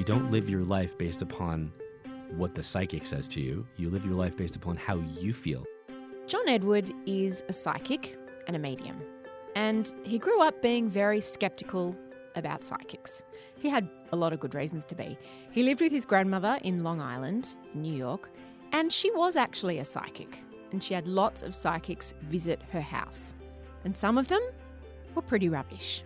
don't live your life based upon what the psychic says to you. You live your life based upon how you feel. John Edward is a psychic and a medium, and he grew up being very sceptical about psychics. He had a lot of good reasons to be. He lived with his grandmother in Long Island, in New York, and she was actually a psychic, and she had lots of psychics visit her house, and some of them were pretty rubbish.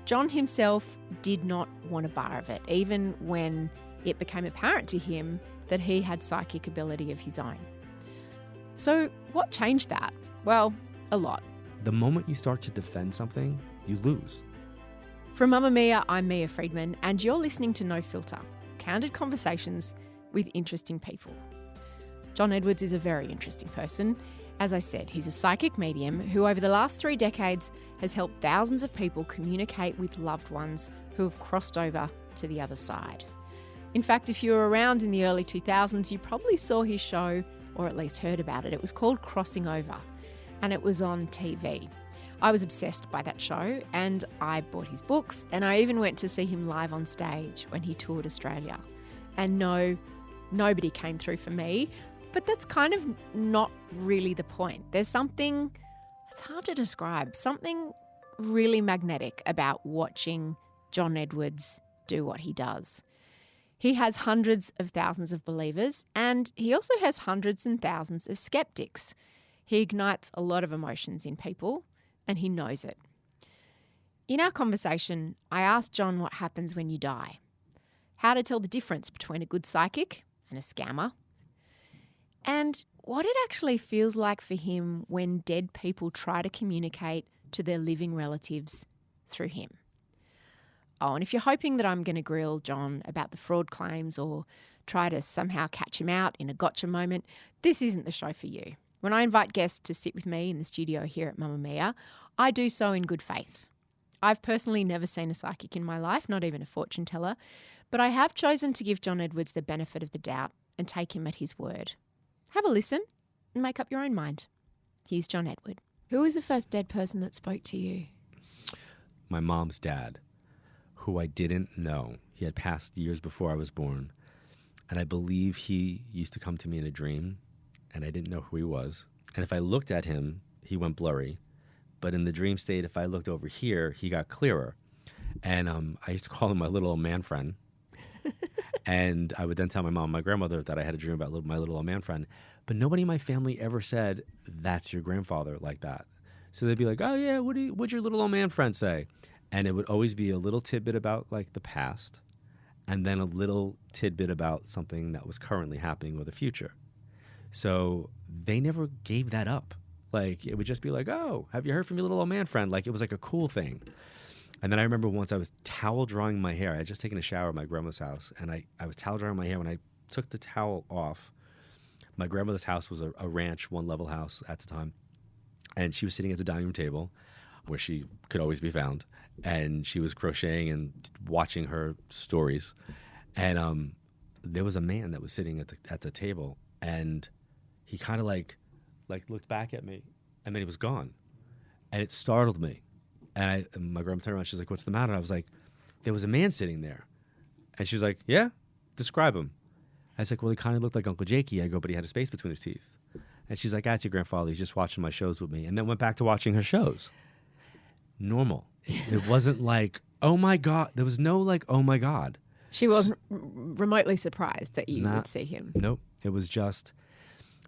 John himself did not want a bar of it, even when it became apparent to him that he had psychic ability of his own. So what changed that? Well, a lot. The moment you start to defend something, you lose. From Mamma Mia, I'm Mia Friedman, and you're listening to No Filter, candid conversations with interesting people. John Edwards is a very interesting person. As I said, he's a psychic medium who over the last 3 decades has helped thousands of people communicate with loved ones who have crossed over to the other side. In fact, if you were around in the early 2000s, you probably saw his show, or at least heard about it. It was called Crossing Over, and it was on TV. I was obsessed by that show, and I bought his books, and I even went to see him live on stage when he toured Australia. And no, nobody came through for me, but that's kind of not really the point. There's something, it's hard to describe, something really magnetic about watching John Edwards do what he does. He has hundreds of thousands of believers, and he also has hundreds and thousands of skeptics. He ignites a lot of emotions in people, and he knows it. In our conversation, I asked John what happens when you die, how to tell the difference between a good psychic and a scammer, and what it actually feels like for him when dead people try to communicate to their living relatives through him. Oh, and if you're hoping that I'm going to grill John about the fraud claims or try to somehow catch him out in a gotcha moment, this isn't the show for you. When I invite guests to sit with me in the studio here at Mamma Mia, I do so in good faith. I've personally never seen a psychic in my life, not even a fortune teller, but I have chosen to give John Edwards the benefit of the doubt and take him at his word. Have a listen and make up your own mind. Here's John Edward. Who was the first dead person that spoke to you? My mom's dad, who I didn't know. He had passed years before I was born, and I believe he used to come to me in a dream, and I didn't know who he was. And if I looked at him, he went blurry. But in the dream state, if I looked over here, he got clearer. And I used to call him my little old man friend. And I would then tell my mom, my grandmother, that I had a dream about my little old man friend. But nobody in my family ever said, that's your grandfather, like that. So they'd be like, oh yeah, what'd your little old man friend say? And it would always be a little tidbit about like the past, and then a little tidbit about something that was currently happening or the future. So they never gave that up. Like, it would just be like, oh, have you heard from your little old man friend? Like, it was like a cool thing. And then I remember once I was towel drying my hair. I had just taken a shower at my grandma's house, and I was towel drying my hair. When I took the towel off, my grandmother's house was a ranch, one-level house at the time. And she was sitting at the dining room table where she could always be found. And she was crocheting and watching her stories. And there was a man that was sitting at the table, and he kind of like looked back at me, and then he was gone. And it startled me. And my grandma turned around, she's like, what's the matter? And I was like, there was a man sitting there. And she was like, yeah, describe him. I was like, well, he kind of looked like Uncle Jakey. I go, but he had a space between his teeth. And she's like, that's your grandfather. He's just watching my shows with me. And then went back to watching her shows. Normal. It wasn't like, oh my God. There was no like, oh my God. She wasn't remotely surprised that you would see him. Nope. It was just,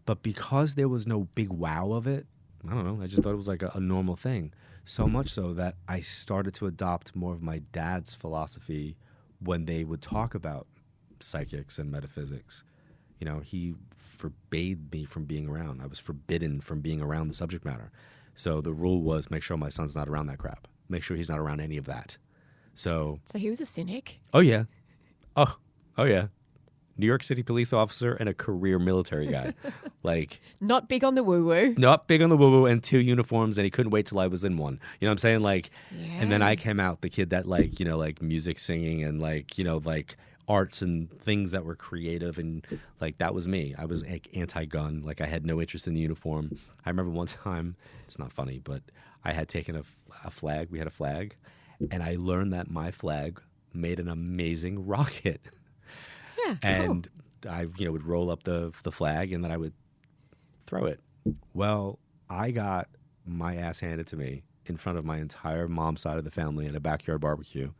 but because there was no big wow of it, I don't know, I just thought it was like a normal thing. So much so that I started to adopt more of my dad's philosophy when they would talk about psychics and metaphysics. You know, he forbade me from being around. I was forbidden from being around the subject matter. So the rule was make sure my son's not around that crap. Make sure he's not around any of that. So he was a cynic? Oh, yeah. Oh, yeah. New York City police officer and a career military guy. Like, not big on the woo-woo. Not big on the woo-woo, and 2 uniforms, and he couldn't wait till I was in one. You know what I'm saying? Like, yeah. And then I came out, the kid that like, you know, like music singing and like, you know, like arts and things that were creative, and like that was me. I was like anti-gun. Like, I had no interest in the uniform. I remember one time, it's not funny, but I had taken a flag. We had a flag, and I learned that my flag, made an amazing rocket. Yeah. And I, would roll up the flag and then I would throw it. Well, I got my ass handed to me in front of my entire mom's side of the family at a backyard barbecue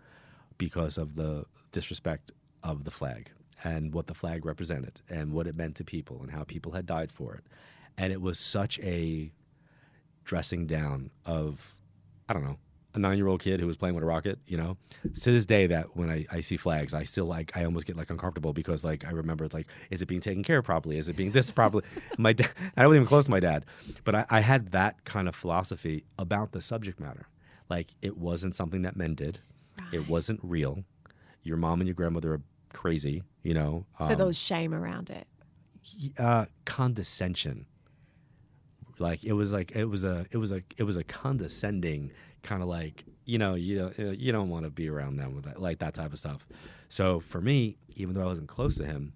because of the disrespect of the flag and what the flag represented and what it meant to people and how people had died for it. And it was such a dressing down of, I don't know, a 9-year-old kid who was playing with a rocket, To this day, that when I see flags, I still I almost get uncomfortable because I remember it's is it being taken care of properly? Is it being this properly? My dad, I wasn't even close to my dad, but I had that kind of philosophy about the subject matter. It wasn't something that men did. Right. It wasn't real. Your mom and your grandmother are crazy, So there was shame around it. Condescension. It was a condescending kind of you don't want to be around them with that type of stuff. So for me, even though I wasn't close to him,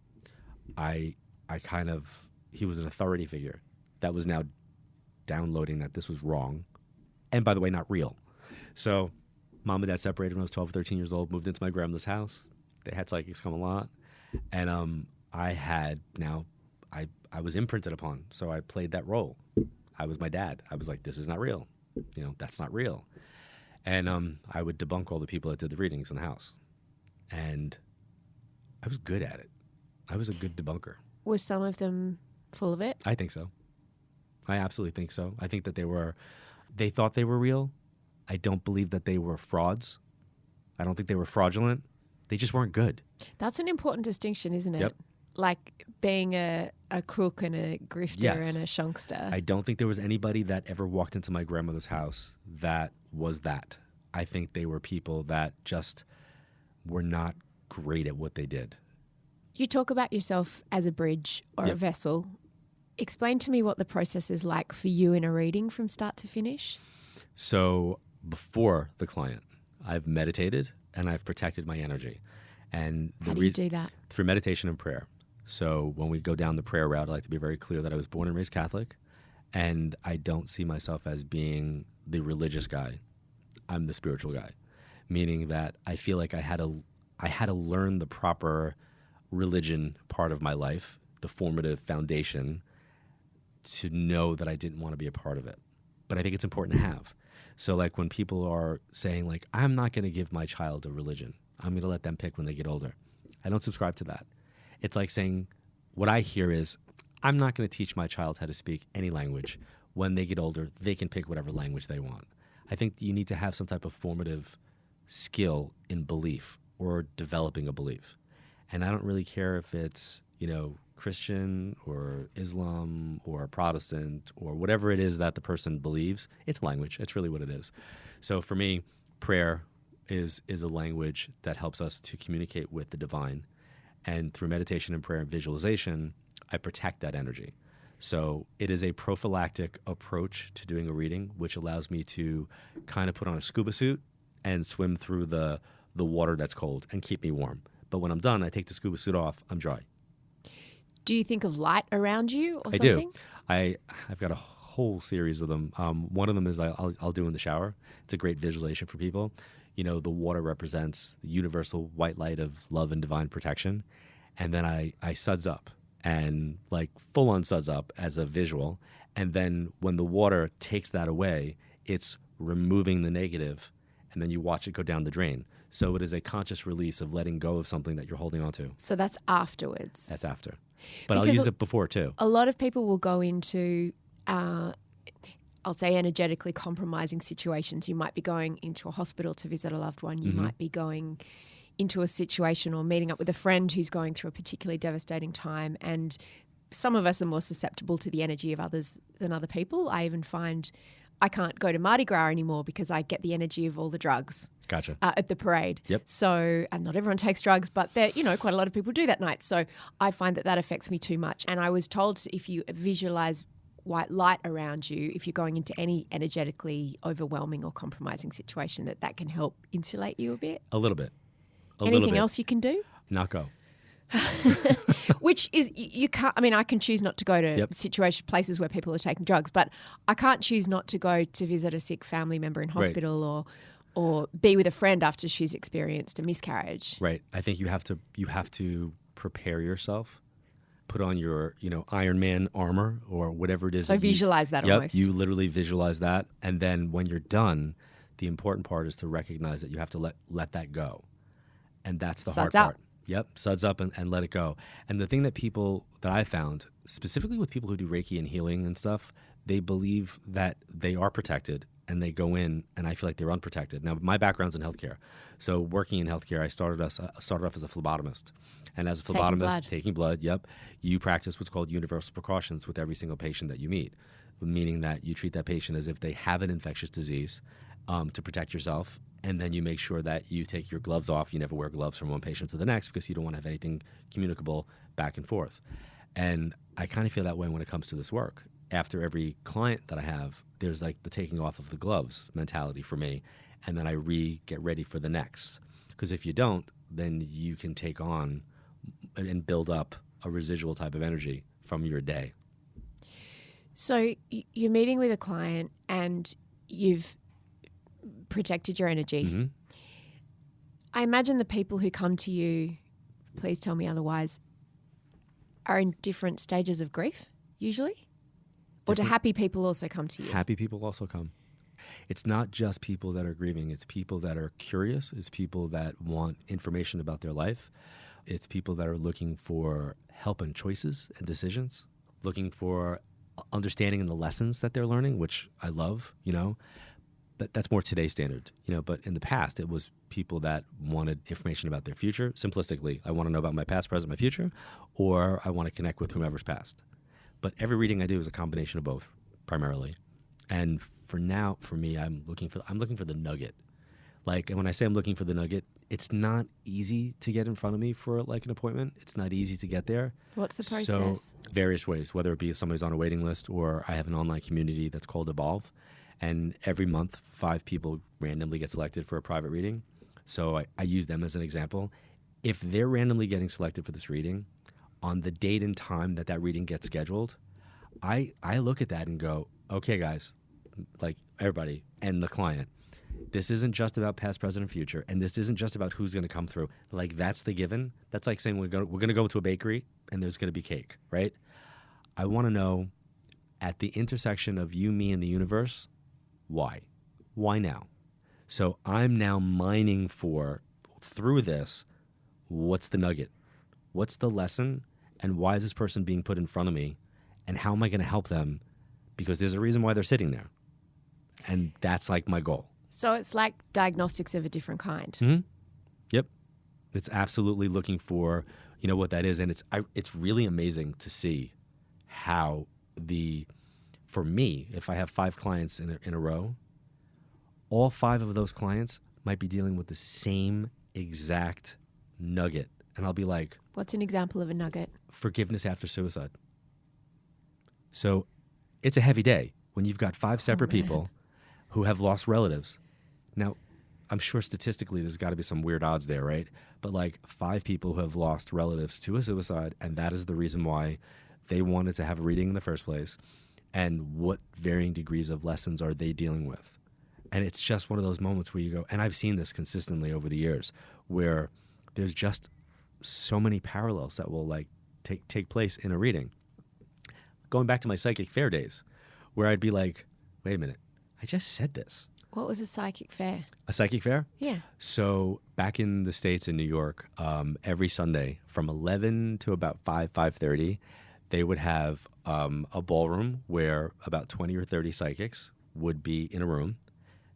he was an authority figure that was now downloading that this was wrong, and by the way, not real. So mom and dad separated when I was 12 or 13 years old, moved into my grandmother's house. They had psychics come a lot, and I was imprinted upon, so I played that role. I was my dad. I was like, this is not real. That's not real. And I would debunk all the people that did the readings in the house. And I was good at it. I was a good debunker. Were some of them full of it? I think so. I absolutely think so. I think that they thought they were real. I don't believe that they were frauds. I don't think they were fraudulent. They just weren't good. That's an important distinction, isn't it? Yep. Like being a crook and a grifter Yes. and a shunkster. I don't think there was anybody that ever walked into my grandmother's house that was that. I think they were people that just were not great at what they did. You talk about yourself as a bridge or a Yep. vessel. Explain to me what the process is like for you in a reading from start to finish. So before the client, I've meditated and I've protected my energy. And How do you do that? Through meditation and prayer. So when we go down the prayer route, I like to be very clear that I was born and raised Catholic, and I don't see myself as being the religious guy. I'm the spiritual guy, meaning that I feel like I had to learn the proper religion part of my life, the formative foundation, to know that I didn't want to be a part of it. But I think it's important to have. So when people are saying I'm not going to give my child a religion, I'm going to let them pick when they get older. I don't subscribe to that. It's like saying, what I hear is, I'm not going to teach my child how to speak any language. When they get older, they can pick whatever language they want. I think you need to have some type of formative skill in belief or developing a belief. And I don't really care if it's, Christian or Islam or Protestant or whatever it is that the person believes. It's a language. It's really what it is. So for me, prayer is a language that helps us to communicate with the divine. And through meditation and prayer and visualization, I protect that energy. So it is a prophylactic approach to doing a reading, which allows me to kind of put on a scuba suit and swim through the water that's cold and keep me warm. But when I'm done, I take the scuba suit off, I'm dry. Do you think of light around you or I something? do. I've got a whole series of them. One of them is I'll do in the shower. It's a great visualization for people. The water represents the universal white light of love and divine protection. And then I suds up and full on suds up as a visual. And then when the water takes that away, it's removing the negative, and then you watch it go down the drain. So it is a conscious release of letting go of something that you're holding on to. So that's afterwards. That's after. But I'll use it before too. A lot of people will go into, I'll say, energetically compromising situations. You might be going into a hospital to visit a loved one. You might be going into a situation or meeting up with a friend who's going through a particularly devastating time. And some of us are more susceptible to the energy of others than other people. I even find I can't go to Mardi Gras anymore because I get the energy of all the drugs. Gotcha. At the parade. Yep. So, and not everyone takes drugs, but there, quite a lot of people do that night. So I find that affects me too much. And I was told if you visualize white light around you, if you're going into any energetically overwhelming or compromising situation, that can help insulate you a bit. A little bit. Anything else you can do? Not go. Which is, you can't, I can choose not to go to places where people are taking drugs, but I can't choose not to go to visit a sick family member in hospital or be with a friend after she's experienced a miscarriage. Right. I think you have to prepare yourself, put on your, Iron Man armor or whatever it is. So visualize that almost. You literally visualize that. And then when you're done, the important part is to recognize that you have to let that go. And that's the hard part. Yep. Suds up and let it go. And the thing that I found, specifically with people who do Reiki and healing and stuff, they believe that they are protected and they go in and I feel like they're unprotected. Now, my background's in healthcare. So working in healthcare, I started off as a phlebotomist. And as a phlebotomist, taking blood, you practice what's called universal precautions with every single patient that you meet, meaning that you treat that patient as if they have an infectious disease to protect yourself. And then you make sure that you take your gloves off. You never wear gloves from one patient to the next because you don't want to have anything communicable back and forth. And I kind of feel that way when it comes to this work. After every client that I have, there's like the taking off of the gloves mentality for me. And then I get ready for the next. Because if you don't, then you can take on and build up a residual type of energy from your day. So you're meeting with a client and you've protected your energy. Mm-hmm. I imagine the people who come to you, please tell me otherwise, are in different stages of grief, usually? Or do happy people also come to you? Happy people also come. It's not just people that are grieving. It's people that are curious. It's people that want information about their life. It's people that are looking for help and choices and decisions, looking for understanding in the lessons that they're learning, which I love, But that's more today's standard, But in the past, it was people that wanted information about their future. Simplistically, I want to know about my past, present, my future, or I want to connect with whomever's past. But every reading I do is a combination of both, primarily. And for me, I'm looking for the nugget. Like, and when I say I'm looking for the nugget, it's not easy to get in front of me for like an appointment. It's not easy to get there. What's the process? So various ways, whether it be somebody's on a waiting list or I have an online community that's called Evolve. And every month, 5 people randomly get selected for a private reading. So I use them as an example. If they're randomly getting selected for this reading, on the date and time that reading gets scheduled, I look at that and go, okay, guys, like everybody and the client, this isn't just about past, present, and future, and this isn't just about who's going to come through. Like, that's the given. That's like saying we're going to go to a bakery and there's going to be cake, right? I want to know, at the intersection of you, me, and the universe, why? Why now? So I'm now mining through this, what's the nugget? What's the lesson? And why is this person being put in front of me? And how am I going to help them? Because there's a reason why they're sitting there. And that's like my goal. So it's like diagnostics of a different kind. Mm-hmm. Yep. It's absolutely looking for, what that is. And it's really amazing to see how for me, if I have 5 clients in a row, all 5 of those clients might be dealing with the same exact nugget. And I'll be like, what's an example of a nugget? Forgiveness after suicide. So it's a heavy day when you've got 5 separate people who have lost relatives. Now, I'm sure statistically there's got to be some weird odds there, right? But like 5 people who have lost relatives to a suicide, and that is the reason why they wanted to have a reading in the first place. And what varying degrees of lessons are they dealing with? And it's just one of those moments where you go, and I've seen this consistently over the years, where there's just so many parallels that will like take place in a reading. Going back to my psychic fair days, where I'd be like, wait a minute, I just said this. What was a psychic fair? A psychic fair? Yeah. So back in the States in New York, every Sunday from 11 to about 5:30, they would have a ballroom where about 20 or 30 psychics would be in a room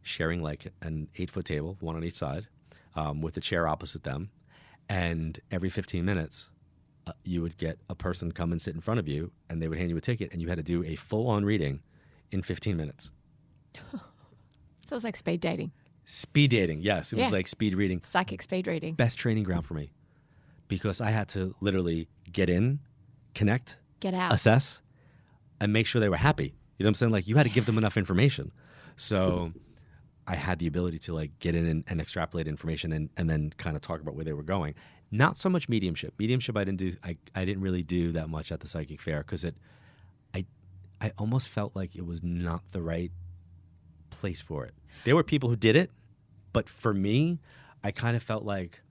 sharing like an 8-foot table, one on each side, with a chair opposite them. And every 15 minutes, you would get a person come and sit in front of you, and they would hand you a ticket, and you had to do a full-on reading in 15 minutes. So it was like speed dating. Speed dating, yes. It was like speed reading. Psychic speed reading. Best training ground for me, because I had to literally get in, connect, get out, assess, and make sure they were happy. You know what I'm saying? Like, you had to give them enough information. So I had the ability to like get in and extrapolate information and then kind of talk about where they were going. Not so much mediumship. Mediumship I didn't really do that much at the psychic fair, because I almost felt like it was not the right place for it. There were people who did it, But for me, I kind of felt like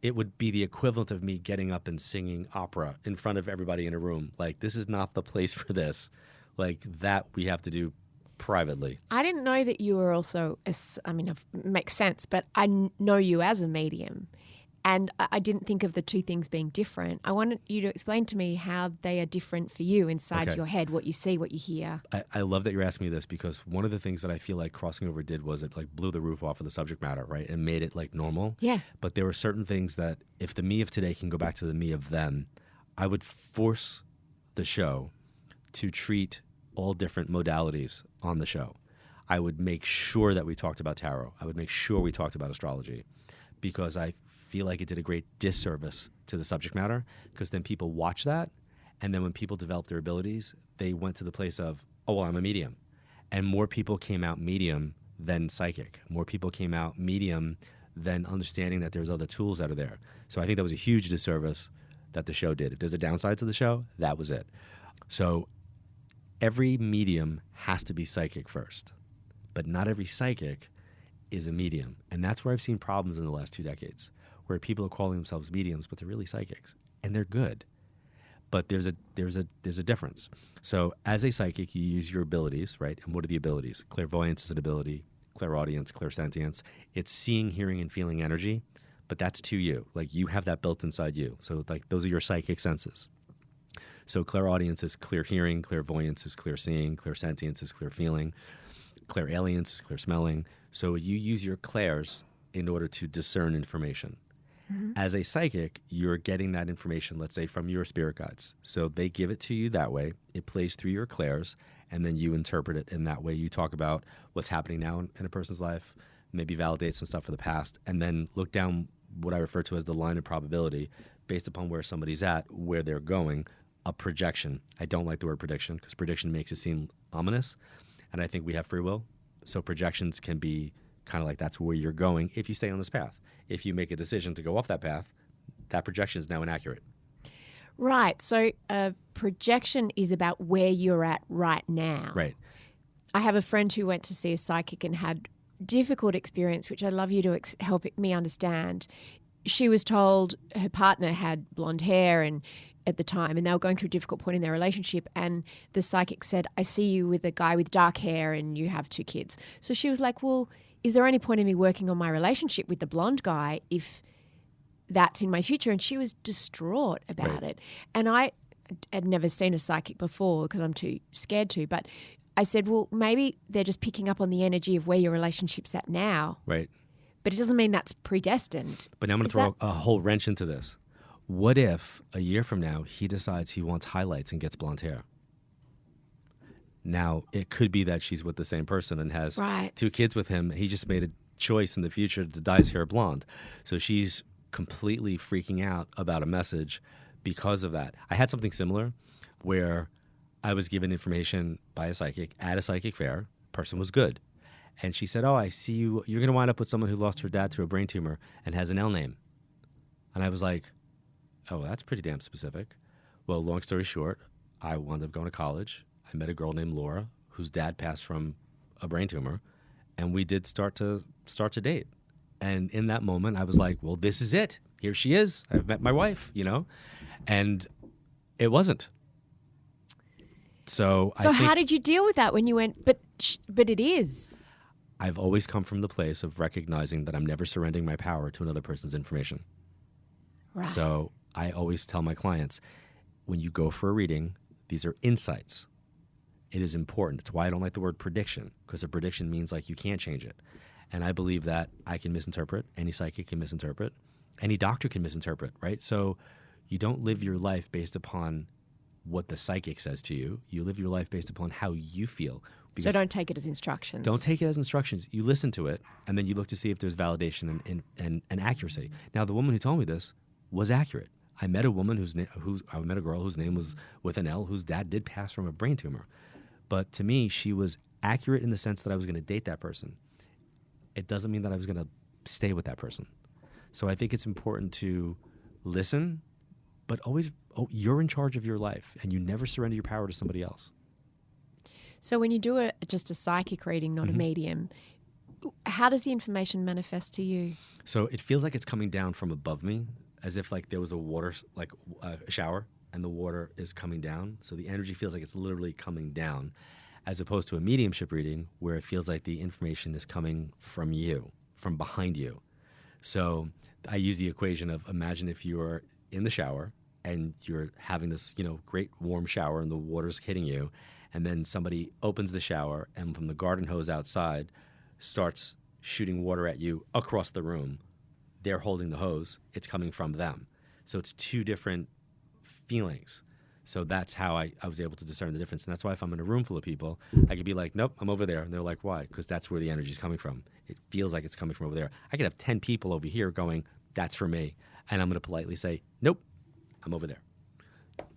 it would be the equivalent of me getting up and singing opera in front of everybody in a room. Like, this is not the place for this. Like, that we have to do privately. I didn't know that you were also, it makes sense, but I know you as a medium. And I didn't think of the two things being different. I wanted you to explain to me how they are different for you inside your head, what you see, what you hear. I love that you're asking me this, because one of the things that I feel like Crossing Over did was it like blew the roof off of the subject matter, right? And made it like normal. Yeah. But there were certain things that if the me of today can go back to the me of then, I would force the show to treat all different modalities on the show. I would make sure that we talked about tarot. I would make sure we talked about astrology, because I feel like it did a great disservice to the subject matter, because then people watch that, and then when people develop their abilities, they went to the place of, oh, well, I'm a medium. And more people came out medium than psychic. More people came out medium than understanding that there's other tools that are there. So I think that was a huge disservice that the show did. If there's a downside to the show, that was it. So every medium has to be psychic first, but not every psychic is a medium. And that's where I've seen problems in the last 2 decades, where people are calling themselves mediums, but they're really psychics, and they're good. But there's a difference. So as a psychic, you use your abilities, right? And what are the abilities? Clairvoyance is an ability. Clairaudience, clairsentience. It's seeing, hearing, and feeling energy, but that's to you. Like, you have that built inside you. So like, those are your psychic senses. So clairaudience is clear hearing, clairvoyance is clear seeing, clairsentience is clear feeling, clairalience is clear smelling. So you use your clairs in order to discern information. Mm-hmm. As a psychic, you're getting that information, let's say, from your spirit guides. So they give it to you that way. It plays through your clairs, and then you interpret it in that way. You talk about what's happening now in a person's life, maybe validate some stuff for the past, and then look down what I refer to as the line of probability based upon where somebody's at, where they're going, a projection. I don't like the word prediction, because prediction makes it seem ominous, and I think we have free will. So projections can be kind of like, that's where you're going if you stay on this path. If you make a decision to go off that path, that projection is now inaccurate. Right. So a projection is about where you're at right now. Right. I have a friend who went to see a psychic and had difficult experience, which I'd love you to help me understand. She was told her partner had blonde hair and at the time, and they were going through a difficult point in their relationship, and the psychic said, I see you with a guy with dark hair and you have 2 kids. So she was like, well, is there any point in me working on my relationship with the blonde guy if that's in my future? And she was distraught about it. And I had never seen a psychic before because I'm too scared to, but I said, well, maybe they're just picking up on the energy of where your relationship's at now. Right. But it doesn't mean that's predestined. But now I'm going to throw a whole wrench into this. What if a year from now he decides he wants highlights and gets blonde hair? Now, it could be that she's with the same person and has 2 kids with him. He just made a choice in the future to dye his hair blonde. So she's completely freaking out about a message because of that. I had something similar where I was given information by a psychic at a psychic fair. Person was good. And she said, oh, I see you. You're going to wind up with someone who lost her dad to a brain tumor and has an L name. And I was like, oh, that's pretty damn specific. Well, long story short, I wound up going to college. I met a girl named Laura whose dad passed from a brain tumor, and we did start to date. And in that moment, I was like, well, this is it. Here she is. I've met my wife, and it wasn't. So how did you deal with that when you went, but it is? I've always come from the place of recognizing that I'm never surrendering my power to another person's information. Right. So I always tell my clients, when you go for a reading, these are insights. It is important. It's why I don't like the word prediction, because a prediction means like you can't change it. And I believe that I can misinterpret, any psychic can misinterpret, any doctor can misinterpret, right? So you don't live your life based upon what the psychic says to you. You live your life based upon how you feel. So don't take it as instructions. Don't take it as instructions. You listen to it, and then you look to see if there's validation and accuracy. Now, the woman who told me this was accurate. I met a woman I met a girl whose name was with an L, whose dad did pass from a brain tumor. But to me, she was accurate in the sense that I was going to date that person. It doesn't mean that I was going to stay with that person. So I think it's important to listen, but always, you're in charge of your life, and you never surrender your power to somebody else. So when you do just a psychic reading, not a medium, how does the information manifest to you? So it feels like it's coming down from above me, as if like there was a water, like a shower, and the water is coming down. So the energy feels like it's literally coming down, as opposed to a mediumship reading where it feels like the information is coming from you, from behind you. So I use the equation of, imagine if you're in the shower and you're having this, great warm shower and the water's hitting you, and then somebody opens the shower and from the garden hose outside starts shooting water at you across the room. They're holding the hose. It's coming from them. So it's two different feelings. So that's how I was able to discern the difference. And that's why if I'm in a room full of people, I could be like, nope, I'm over there. And they're like, why? Because that's where the energy is coming from. It feels like it's coming from over there. I could have 10 people over here going, that's for me. And I'm going to politely say, nope, I'm over there.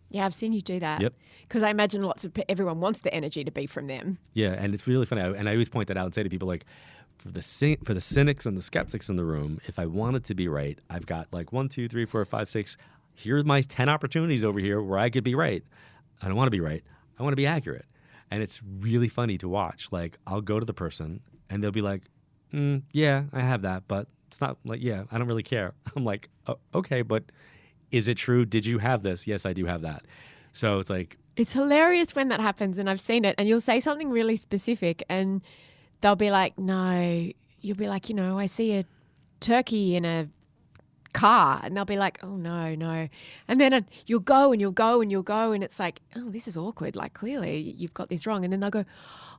Yeah, I've seen you do that. Yep. Because I imagine everyone wants the energy to be from them. Yeah, and it's really funny. And I always point that out and say to people, like, for the cynics and the skeptics in the room, if I wanted to be right, I've got like 1, 2, 3, 4, 5, 6. Here's my 10 opportunities over here where I could be right. I don't want to be right. I want to be accurate. And it's really funny to watch. Like, I'll go to the person and they'll be like, yeah, I have that, but it's not like, yeah, I don't really care. I'm like, oh, okay, but is it true? Did you have this? Yes, I do have that. So it's like, it's hilarious when that happens, and I've seen it, and you'll say something really specific and they'll be like, no. You'll be like, I see a turkey in a car, and they'll be like, oh, no. And then you'll go and you'll go and you'll go, and it's like, oh, this is awkward. Like, clearly you've got this wrong. And then they'll go,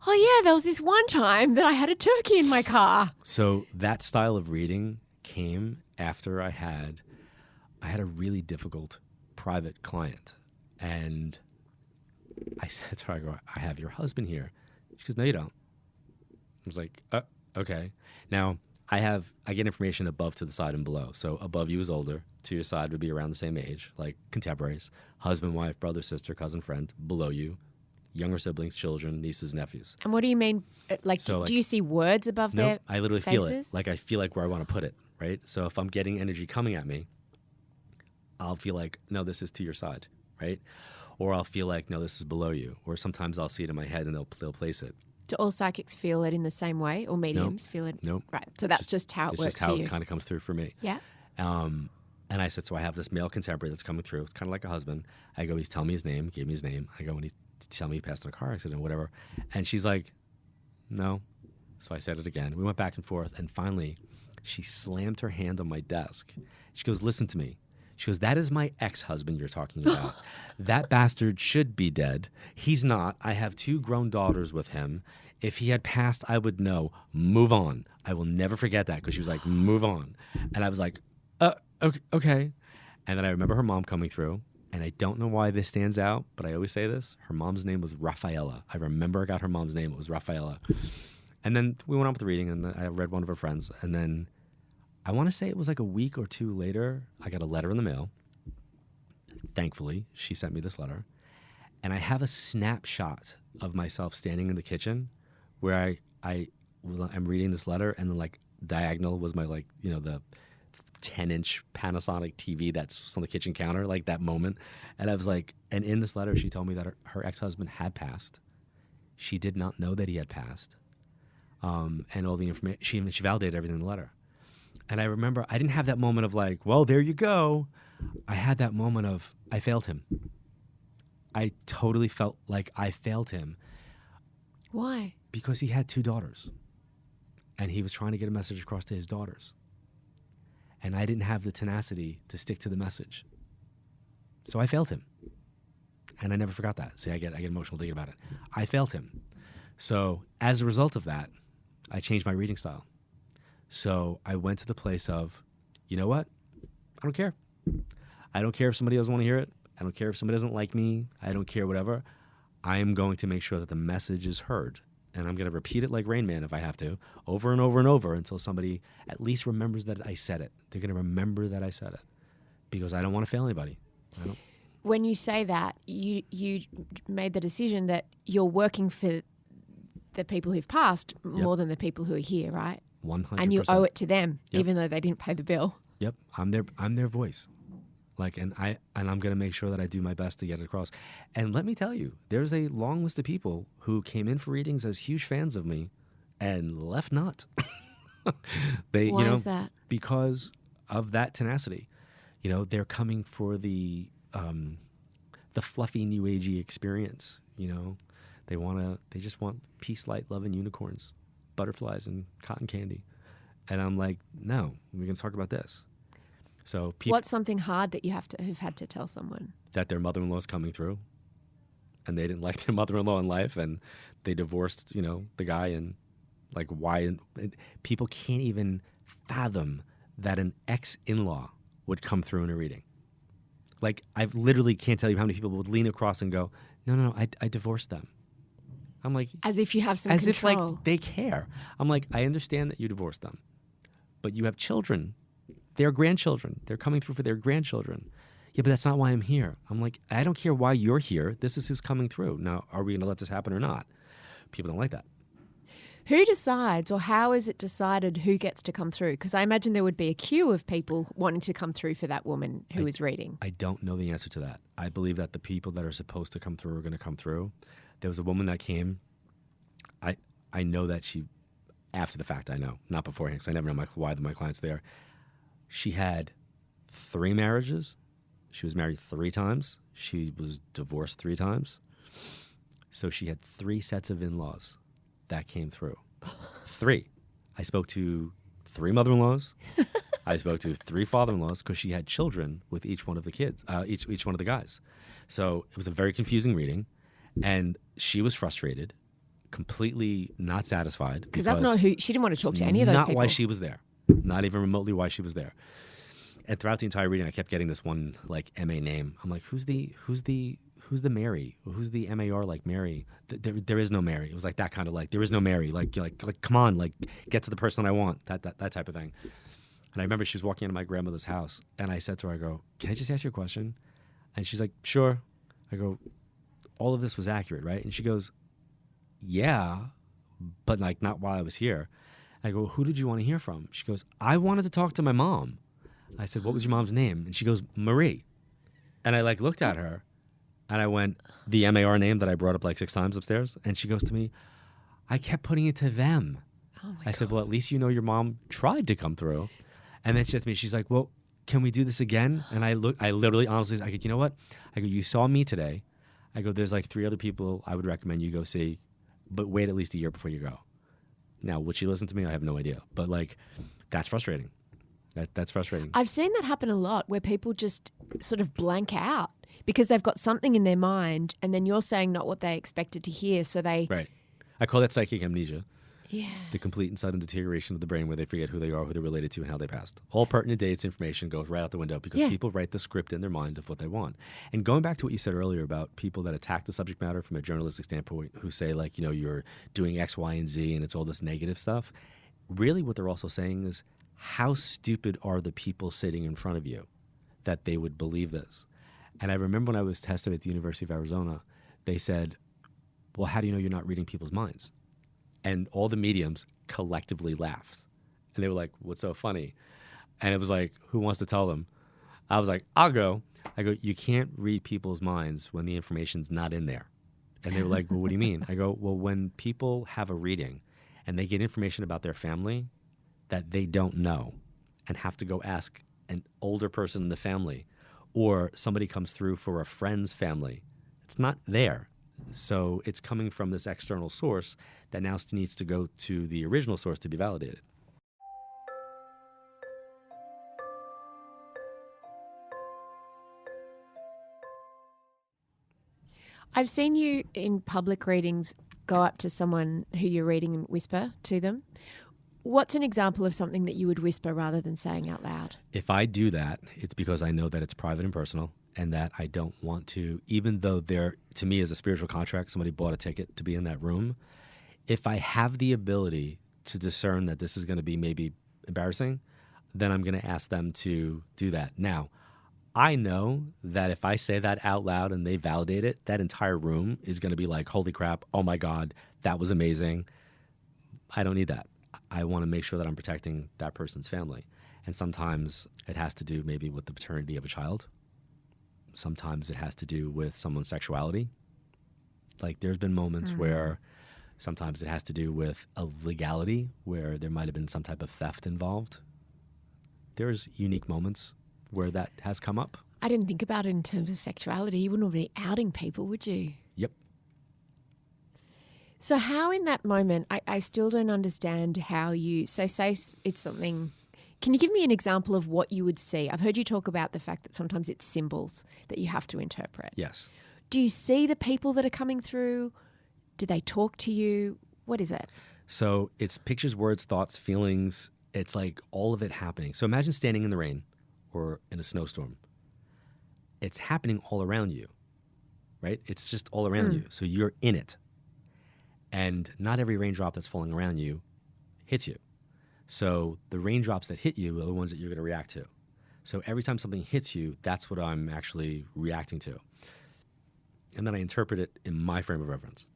oh, yeah, there was this one time that I had a turkey in my car. So that style of reading came after I had a really difficult private client. And I said to her, I go, I have your husband here. She goes, no, you don't. I was like, okay. Now, I get information above to the side and below. So above you is older. To your side would be around the same age, like contemporaries, husband, wife, brother, sister, cousin, friend. Below you, younger siblings, children, nieces, nephews. And what do you mean? Like, So, do you see words above their I literally faces? feel it. Like, I feel like where I want to put it, right? So if I'm getting energy coming at me, I'll feel like, no, this is to your side, right? Or I'll feel like, no, this is below you. Or sometimes I'll see it in my head and they'll place it. Do all psychics feel it in the same way, or mediums feel it? Nope. Right. So that's just how it It's works just how for you. it kind of comes through for me. Yeah. And I said, so I have this male contemporary that's coming through. It's kind of like a husband. I go, he's telling me his name, gave me his name. I go, and he tell me he passed in a car accident, whatever. And she's like, no. So I said it again. We went back and forth. And finally, she slammed her hand on my desk. She goes, listen to me. She goes, that is my ex-husband you're talking about. That bastard should be dead. He's not. I have 2 grown daughters with him. If he had passed, I would know. Move on. I will never forget that, because she was like, move on. And I was like, okay. And then I remember her mom coming through, and I don't know why this stands out, but I always say this. Her mom's name was Rafaela. I remember I got her mom's name. It was Rafaela. And then we went on with the reading, and I read one of her friends. And then I want to say it was like a week or 2 later, I got a letter in the mail. Thankfully, she sent me this letter. And I have a snapshot of myself standing in the kitchen where I'm reading this letter, and then like diagonal was my the 10-inch Panasonic TV that's on the kitchen counter, like that moment. And I was like, and in this letter, she told me that her ex-husband had passed. She did not know that he had passed. And all the information, she validated everything in the letter. And I remember I didn't have that moment of like, well, there you go. I had that moment of, I failed him. I totally felt like I failed him. Why? Because he had 2 daughters. And he was trying to get a message across to his daughters. And I didn't have the tenacity to stick to the message. So I failed him. And I never forgot that. See, I get emotional thinking about it. I failed him. So as a result of that, I changed my reading style. So I went to the place of, you know what? I don't care. I don't care if somebody doesn't want to hear it. I don't care if somebody doesn't like me. I don't care, whatever. I am going to make sure that the message is heard. And I'm going to repeat it like Rain Man if I have to, over and over and over until somebody at least remembers that I said it. They're going to remember that I said it, because I don't want to fail anybody. When you say that, you made the decision that you're working for the people who've passed more than the people who are here, right? 100%. And you owe it to them, Yep. even though they didn't pay the bill. Yep, I'm their voice. And I'm going to make sure that I do my best to get it across. And let me tell you, there's a long list of people who came in for readings as huge fans of me and left not. Why is that? Because of that tenacity. They're coming for the fluffy new agey experience. They just want peace, light, love, and unicorns, butterflies, and cotton candy. And I'm like, no, we're going to talk about this. So what's something hard that have had to tell someone? That their mother-in-law is coming through, and they didn't like their mother-in-law in life, and they divorced, the guy, and like why? People can't even fathom that an ex-in-law would come through in a reading. Like, I literally can't tell you how many people would lean across and go, no, I divorced them. I'm like, as if you have some as control. if like they care. I'm like, I understand that you divorced them, but you have children. They're grandchildren. They're coming through for their grandchildren. Yeah, but that's not why I'm here. I'm like, I don't care why you're here. This is who's coming through. Now, are we going to let this happen or not? People don't like that. Who decides, or how is it decided who gets to come through? Because I imagine there would be a queue of people wanting to come through for that woman who is reading. I don't know the answer to that. I believe that the people that are supposed to come through are going to come through. There was a woman that came. I know that she, after the fact, I know, not beforehand, because I never know why my client's there. She had 3 marriages. She was married 3 times. She was divorced 3 times. So she had 3 sets of in-laws that came through. 3. I spoke to 3 mother-in-laws. I spoke to 3 father-in-laws, because she had children with each one of the kids, each one of the guys. So it was a very confusing reading, and she was frustrated, completely not satisfied. Because that's not who, she didn't want to talk to any of those people. Not why she was there. Not even remotely why she was there. And throughout the entire reading, I kept getting this one like MA name. I'm like, who's the Mary? Who's the MAR like Mary? There is no Mary. It was like that kind of like, there is no Mary. Like come on, like get to the person I want. That type of thing. And I remember she was walking into my grandmother's house, and I said to her, I go, can I just ask you a question? And she's like, sure. I go, all of this was accurate, right? And she goes, yeah, but like not while I was here. I go, who did you want to hear from? She goes, I wanted to talk to my mom. I said, what was your mom's name? And she goes, Marie. And I like looked at her, and I went, the MAR name that I brought up like 6 times upstairs. And she goes to me, I kept putting it to them. Oh my I said, well, at least you know your mom tried to come through. And then she said to me, she's like, well, can we do this again? And I literally, honestly, I go, you know what? I go, you saw me today. I go, there's like 3 other people I would recommend you go see, but wait at least a year before you go. Now, would she listen to me? I have no idea. But like, that's frustrating. That's frustrating. I've seen that happen a lot, where people just sort of blank out because they've got something in their mind, and then you're saying not what they expected to hear. So they... Right. I call that psychic amnesia. Yeah. The complete and sudden deterioration of the brain, where they forget who they are, who they're related to, and how they passed. All pertinent dates, information goes right out the window, because people write the script in their mind of what they want. And going back to what you said earlier about people that attack the subject matter from a journalistic standpoint, who say like, you're doing X, Y, and Z, and it's all this negative stuff. Really what they're also saying is, how stupid are the people sitting in front of you that they would believe this? And I remember when I was tested at the University of Arizona, they said, well, how do you know you're not reading people's minds? And all the mediums collectively laughed. And they were like, what's so funny? And it was like, who wants to tell them? I was like, I'll go. I go, you can't read people's minds when the information's not in there. And they were like, well, what do you mean? I go, well, when people have a reading and they get information about their family that they don't know and have to go ask an older person in the family, or somebody comes through for a friend's family, it's not there. So it's coming from this external source that now needs to go to the original source to be validated. I've seen you in public readings go up to someone who you're reading and whisper to them. What's an example of something that you would whisper rather than saying out loud? If I do that, it's because I know that it's private and personal, and that I don't want to, even though to me as a spiritual contract, somebody bought a ticket to be in that room. If I have the ability to discern that this is going to be maybe embarrassing, then I'm going to ask them to do that. Now, I know that if I say that out loud and they validate it, that entire room is going to be like, holy crap, oh my God, that was amazing. I don't need that. I want to make sure that I'm protecting that person's family. And sometimes it has to do maybe with the paternity of a child. Sometimes it has to do with someone's sexuality. Like there's been moments where, Sometimes it has to do with a legality where there might have been some type of theft involved. There's unique moments where that has come up. I didn't think about it in terms of sexuality. You wouldn't be outing people, would you? Yep. So how in that moment, I still don't understand how you, so say it's something, can you give me an example of what you would see? I've heard you talk about the fact that sometimes it's symbols that you have to interpret. Yes. Do you see the people that are coming through? Do they talk to you? What is it? So it's pictures, words, thoughts, feelings. It's like all of it happening. So imagine standing in the rain or in a snowstorm. It's happening all around you, right? It's just all around you. So you're in it. And not every raindrop that's falling around you hits you. So the raindrops that hit you are the ones that you're going to react to. So every time something hits you, that's what I'm actually reacting to. And then I interpret it in my frame of reference.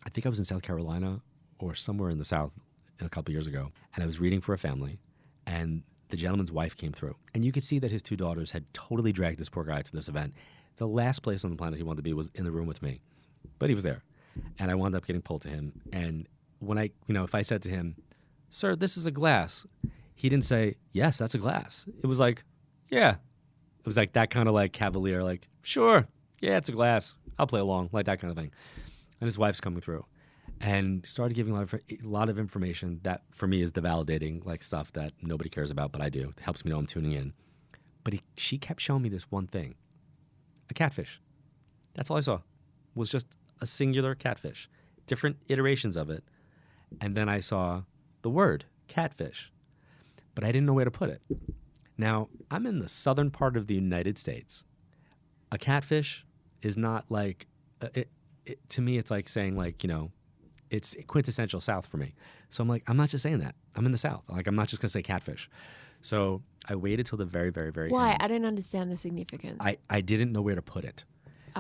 I think I was in South Carolina or somewhere in the South a couple years ago, and I was reading for a family, and the gentleman's wife came through. And you could see that his two daughters had totally dragged this poor guy to this event. The last place on the planet he wanted to be was in the room with me. But he was there. And I wound up getting pulled to him. And when if I said to him, "Sir, this is a glass," he didn't say, "Yes, that's a glass." It was like, "Yeah." It was like that kind of like cavalier, like, "Sure, yeah, it's a glass. I'll play along," like that kind of thing. And his wife's coming through and started giving a lot of information that for me is the validating like stuff that nobody cares about, but I do. It helps me know I'm tuning in. But she kept showing me this one thing, a catfish. That's all I saw was just a singular catfish, different iterations of it. And then I saw the word catfish, but I didn't know where to put it. Now, I'm in the southern part of the United States. A catfish is not like, to me, it's like saying like, it's quintessential South for me. So I'm like, I'm not just saying that. I'm in the South. Like, I'm not just going to say catfish. So I waited till the very, very, very Why? end. I don't understand the significance. I didn't know where to put it.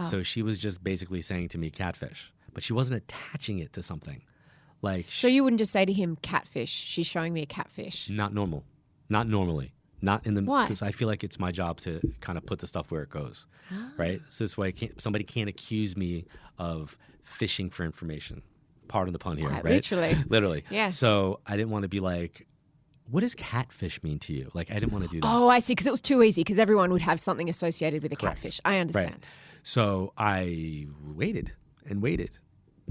So she was just basically saying to me catfish, but she wasn't attaching it to something. Like, so you wouldn't just say to him, catfish, she's showing me a catfish. not normal. Not normally. Not in the, Why? because I feel like it's my job to kind of put the stuff where it goes, right? So this way somebody can't accuse me of fishing for information. Pardon the pun here, Quite right? literally. Literally. Yeah. So I didn't want to be like, what does catfish mean to you? Like, I didn't want to do that. Oh, I see, because it was too easy, because everyone would have something associated with a Correct. catfish. I understand. Right. So I waited and waited.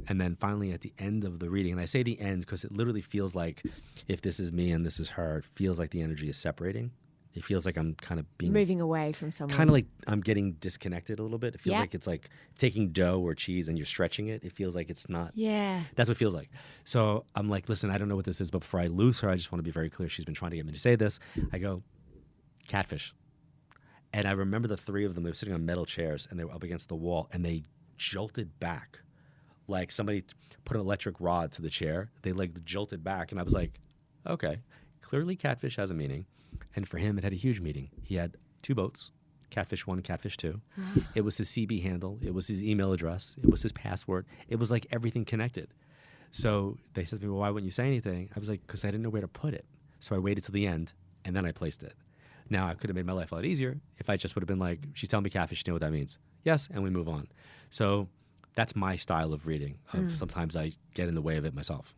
And then finally at the end of the reading, and I say the end because it literally feels like if this is me and this is her, it feels like the energy is separating. It feels like I'm kind of being Moving away from someone. kind of like I'm getting disconnected a little bit. It feels Yeah. like it's like taking dough or cheese and you're stretching it. It feels like it's not. Yeah. That's what it feels like. So I'm like, listen, I don't know what this is, but before I lose her, I just want to be very clear. She's been trying to get me to say this. I go, catfish. And I remember the three of them, they were sitting on metal chairs and they were up against the wall and they jolted back. Like somebody put an electric rod to the chair. They like jolted back. And I was like, okay, clearly catfish has a meaning. And for him, it had a huge meaning. He had two boats, Catfish 1 and Catfish 2. It was his CB handle. It was his email address. It was his password. It was like everything connected. So they said to me, well, why wouldn't you say anything? I was like, because I didn't know where to put it. So I waited till the end and then I placed it. Now, I could have made my life a lot easier if I just would have been like, she's telling me catfish, you know what that means. Yes, and we move on. So that's my style of reading. Sometimes I get in the way of it myself.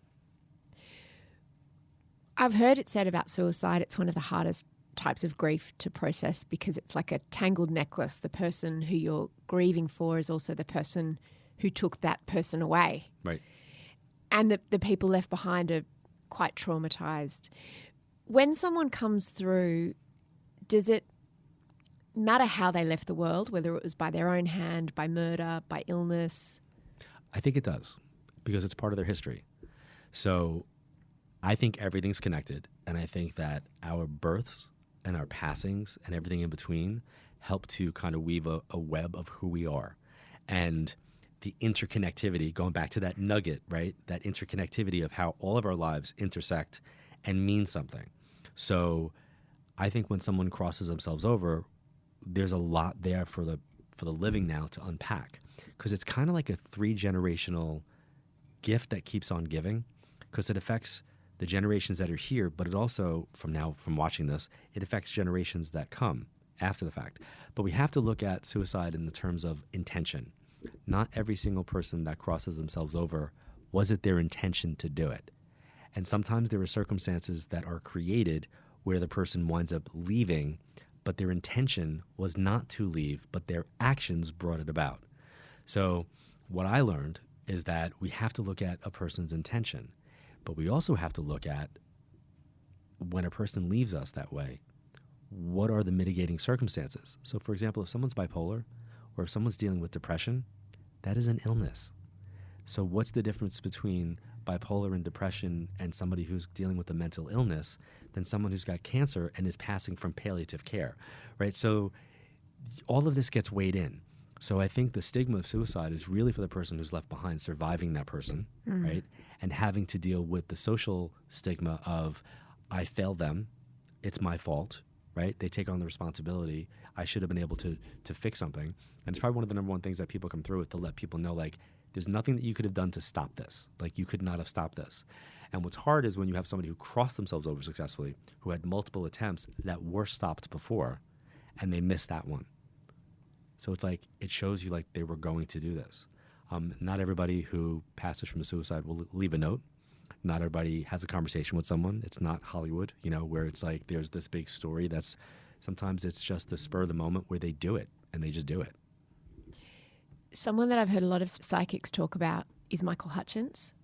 I've heard it said about suicide, it's one of the hardest types of grief to process because it's like a tangled necklace. The person who you're grieving for is also the person who took that person away. Right. And the people left behind are quite traumatized. When someone comes through, does it matter how they left the world, whether it was by their own hand, by murder, by illness? I think it does because it's part of their history. So I think everything's connected, and I think that our births and our passings and everything in between help to kind of weave a web of who we are. And the interconnectivity, going back to that nugget, right? That interconnectivity of how all of our lives intersect and mean something. So I think when someone crosses themselves over, there's a lot there for the living now to unpack, because it's kind of like a 3-generational gift that keeps on giving, because it affects the generations that are here, but it also, from watching this, it affects generations that come after the fact. But we have to look at suicide in the terms of intention. Not every single person that crosses themselves over Was it their intention to do it? And sometimes there are circumstances that are created where the person winds up leaving, but their intention was not to leave, but their actions brought it about. So what I learned is that we have to look at a person's intention, but we also have to look at when a person leaves us that way, what are the mitigating circumstances? So for example, if someone's bipolar or if someone's dealing with depression, that is an illness. So what's the difference between bipolar and depression and somebody who's dealing with a mental illness than someone who's got cancer and is passing from palliative care, right? So all of this gets weighed in. So I think the stigma of suicide is really for the person who's left behind, surviving that person, right? And having to deal with the social stigma of, I failed them, it's my fault, right? They take on the responsibility. I should have been able to fix something. And it's probably one of the number one things that people come through with, to let people know, like, there's nothing that you could have done to stop this. Like, you could not have stopped this. And what's hard is when you have somebody who crossed themselves over successfully, who had multiple attempts that were stopped before, and they missed that one. So it's like, it shows you like they were going to do this. Not everybody who passes from a suicide will leave a note. Not everybody has a conversation with someone. It's not Hollywood, where it's like there's this big story. Sometimes it's just the spur of the moment where they do it, and they just do it. Someone that I've heard a lot of psychics talk about is Michael Hutchence,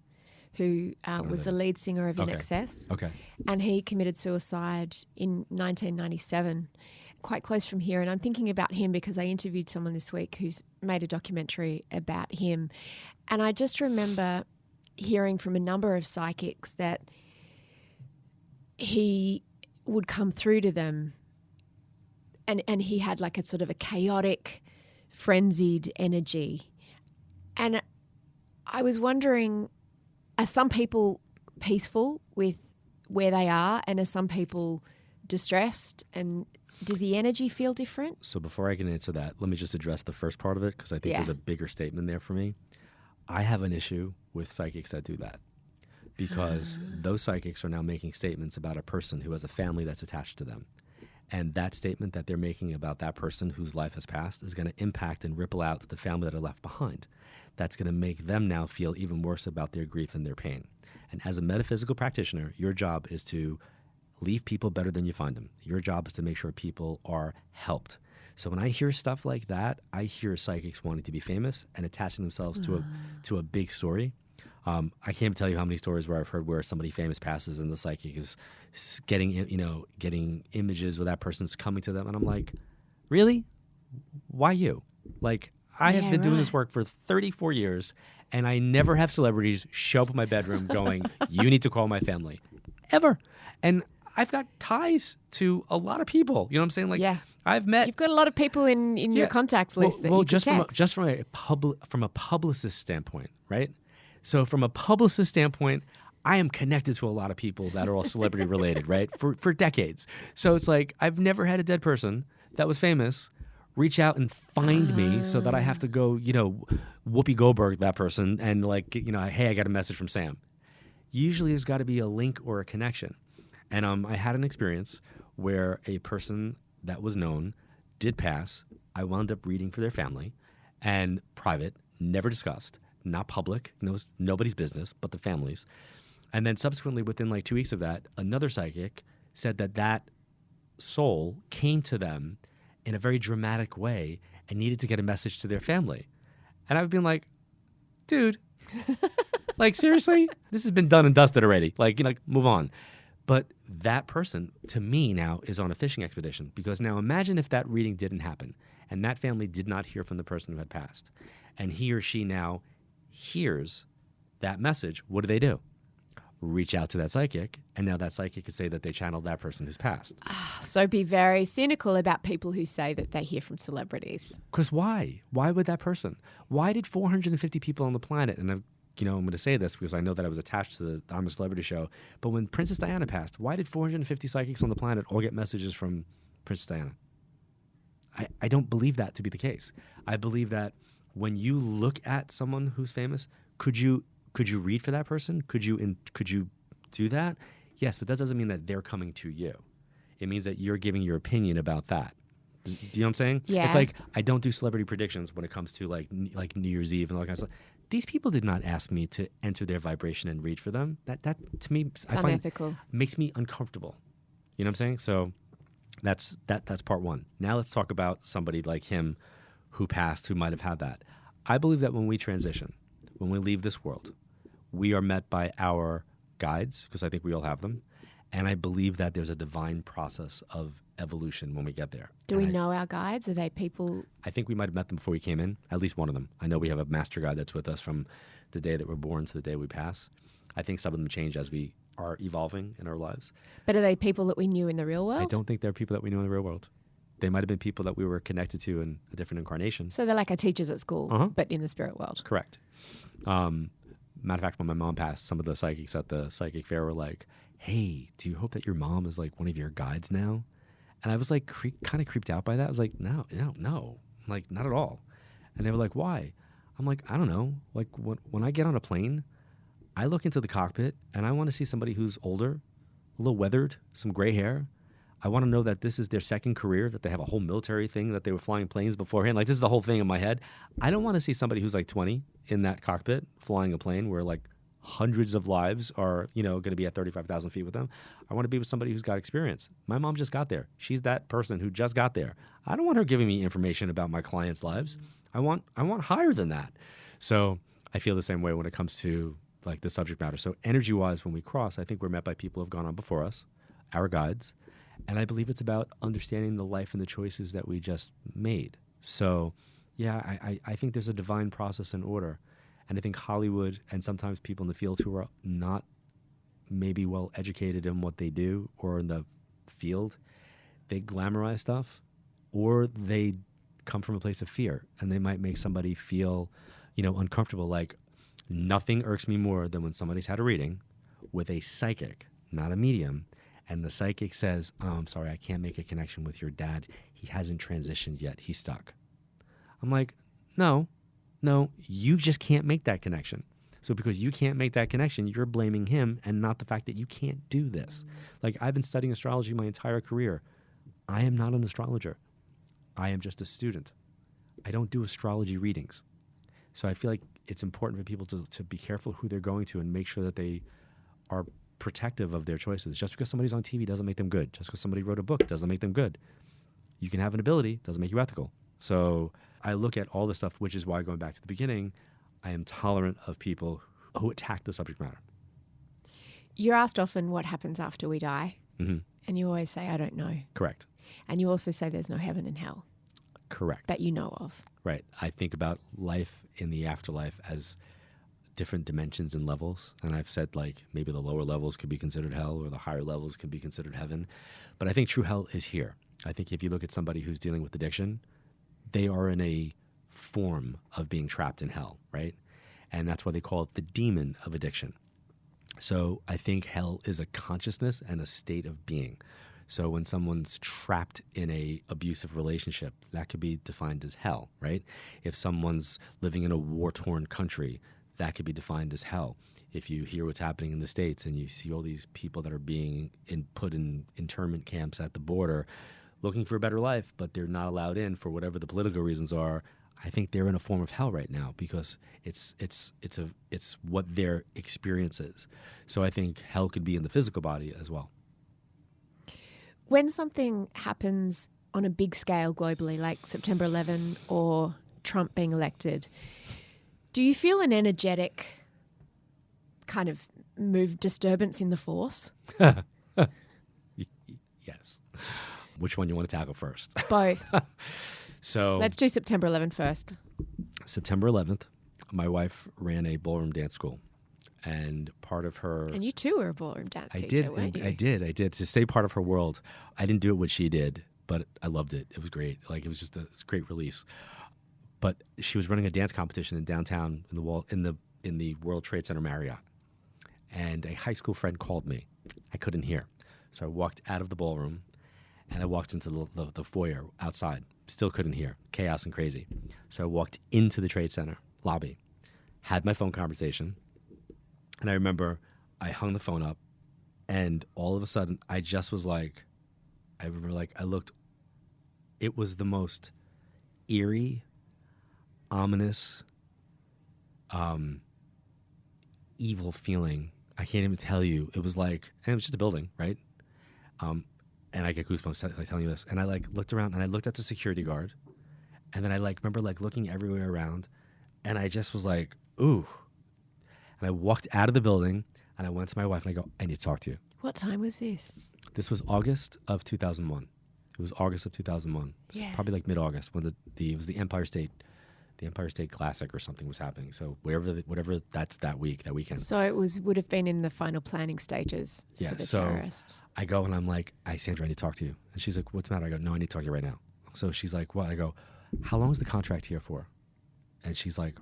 who was the lead singer of INXS. Okay. And he committed suicide in 1997, quite close from here. And I'm thinking about him because I interviewed someone this week who's made a documentary about him. And I just remember hearing from a number of psychics that he would come through to them and he had like a sort of a chaotic, frenzied energy. And I was wondering, are some people peaceful with where they are, and are some people distressed, and does the energy feel different? So before I can answer that, let me just address the first part of it, because I think there's a bigger statement there for me. I have an issue with psychics that do that, because those psychics are now making statements about a person who has a family that's attached to them. And that statement that they're making about that person whose life has passed is going to impact and ripple out to the family that are left behind. That's going to make them now feel even worse about their grief and their pain. And as a metaphysical practitioner, your job is to leave people better than you find them. Your job is to make sure people are helped. So when I hear stuff like that, I hear psychics wanting to be famous and attaching themselves to a big story. I can't tell you how many stories where I've heard where somebody famous passes and the psychic is getting images where that person's coming to them. And I'm like, really? Why you? Like, I have been doing this work for 34 years, and I never have celebrities show up in my bedroom going, you need to call my family. Ever. And I've got ties to a lot of people. You know what I'm saying? Like, I've met. You've got a lot of people in your contacts list that you can text. Just from a publicist standpoint, right? So from a publicist standpoint, I am connected to a lot of people that are all celebrity related, right? For decades. So it's like, I've never had a dead person that was famous reach out and find me so that I have to go, Whoopi Goldberg that person and like, hey, I got a message from Sam. Usually there's got to be a link or a connection. And I had an experience where a person that was known did pass. I wound up reading for their family, and private, never discussed, not public, nobody's business but the family's. And then subsequently, within like 2 weeks of that, another psychic said that soul came to them in a very dramatic way and needed to get a message to their family. And I've been like, dude, like, seriously? This has been done and dusted already. Like, move on. But that person, to me now, is on a fishing expedition, because now imagine if that reading didn't happen and that family did not hear from the person who had passed, and he or she now hears that message. What do? Reach out to that psychic, and now that psychic could say that they channeled that person who's passed. So be very cynical about people who say that they hear from celebrities. Because why? Why would that person? Why did 450 people on the planet, and I'm going to say this because I know that I was attached to the I'm a Celebrity show, but when Princess Diana passed, why did 450 psychics on the planet all get messages from Princess Diana? I don't believe that to be the case. I believe that when you look at someone who's famous, could you read for that person? Could you do that? Yes, but that doesn't mean that they're coming to you. It means that you're giving your opinion about that. Do you know what I'm saying? Yeah. It's like I don't do celebrity predictions when it comes to like New Year's Eve and all that kind of stuff. These people did not ask me to enter their vibration and read for them. That to me, It's I find unethical. makes me uncomfortable. You know what I'm saying? So that's part one. Now let's talk about somebody like him who passed, who might have had that. I believe that when we transition, when we leave this world, we are met by our guides, because I think we all have them. And I believe that there's a divine process of evolution when we get there. Do we know our guides? Are they people? I think we might have met them before we came in, at least one of them. I know we have a master guide that's with us from the day that we're born to the day we pass. I think some of them change as we are evolving in our lives. But are they people that we knew in the real world? I don't think they're people that we know in the real world. They might have been people that we were connected to in a different incarnation. So they're like our teachers at school, but in the spirit world. Correct. Matter of fact, when my mom passed, some of the psychics at the psychic fair were like, hey, do you hope that your mom is like one of your guides now? And I was like kind of creeped out by that. I was like, no. I'm like, not at all. And they were like, why? I'm like, I don't know. Like when I get on a plane, I look into the cockpit and I want to see somebody who's older, a little weathered, some gray hair. I want to know that this is their second career, that they have a whole military thing, that they were flying planes beforehand. Like, this is the whole thing in my head. I don't want to see somebody who's like 20 in that cockpit flying a plane where like hundreds of lives are, going to be at 35,000 feet with them. I want to be with somebody who's got experience. My mom just got there. She's that person who just got there. I don't want her giving me information about my clients' lives. I want higher than that. So I feel the same way when it comes to like the subject matter. So energy-wise, when we cross, I think we're met by people who have gone on before us, our guides. And I believe it's about understanding the life and the choices that we just made. So, yeah, I think there's a divine process and order. And I think Hollywood and sometimes people in the field who are not maybe well educated in what they do or in the field, they glamorize stuff, or they come from a place of fear, and they might make somebody feel, uncomfortable. Like, nothing irks me more than when somebody's had a reading with a psychic, not a medium, and the psychic says, oh, I'm sorry, I can't make a connection with your dad. He hasn't transitioned yet. He's stuck. I'm like, no, you just can't make that connection. So because you can't make that connection, you're blaming him and not the fact that you can't do this. Like, I've been studying astrology my entire career. I am not an astrologer. I am just a student. I don't do astrology readings. So I feel like it's important for people to be careful who they're going to and make sure that they are protective of their choices. Just because somebody's on TV doesn't make them good. Just because somebody wrote a book doesn't make them good. You can have an ability, doesn't make you ethical. So I look at all this stuff, which is why, going back to the beginning, I am tolerant of people who attack the subject matter. You're asked often what happens after we die, Mm-hmm. and you always say, I don't know. Correct. And you also say there's no heaven and hell. Correct. That you know of. Right. I think about life in the afterlife as different dimensions and levels. And I've said, like, maybe the lower levels could be considered hell or the higher levels could be considered heaven. But I think true hell is here. I think if you look at somebody who's dealing with addiction, they are in a form of being trapped in hell, right? And that's why they call it the demon of addiction. So I think hell is a consciousness and a state of being. So when someone's trapped in a abusive relationship, that could be defined as hell, right? If someone's living in a war-torn country, that could be defined as hell. If you hear what's happening in the States and you see all these people that are being put in internment camps at the border looking for a better life, but they're not allowed in for whatever the political reasons are, I think they're in a form of hell right now because it's what their experience is. So I think hell could be in the physical body as well. When something happens on a big scale globally, like September 11 or Trump being elected, do you feel an energetic kind of disturbance in the force? Yes. Which one you want to tackle first? Both. So let's do September 11 first. September 11th, my wife ran a ballroom dance school. And part of her... And you too were a ballroom dance teacher, weren't you? I did. To stay part of her world. I didn't do it what she did, but I loved it. It was great. Like, it was just a great release. But she was running a dance competition in downtown in the World Trade Center Marriott. And a high school friend called me. I couldn't hear. So I walked out of the ballroom and I walked into the foyer outside. Still couldn't hear. Chaos and crazy. So I walked into the Trade Center lobby, had my phone conversation. And I remember I hung the phone up, and all of a sudden, I just was like, I looked it was the most eerie, ominous, evil feeling. I can't even tell you. It was like, and it was just a building, right? And I get goosebumps like telling you this. And I like looked around and I looked at the security guard, and then I like remember like looking everywhere around, and I just was like, ooh. And I walked out of the building and I went to my wife and I go, I need to talk to you. What time was this? This was August of 2001. It was August of 2001. It was probably like mid-August when it was the Empire State Classic or something was happening. So whatever that's that weekend. So it would have been in the final planning stages for the terrorists. I go and I'm like, Sandra, I need to talk to you. And she's like, what's the matter? I go, no, I need to talk to you right now. So she's like, what? I go, how long is the contract here for? And she's like,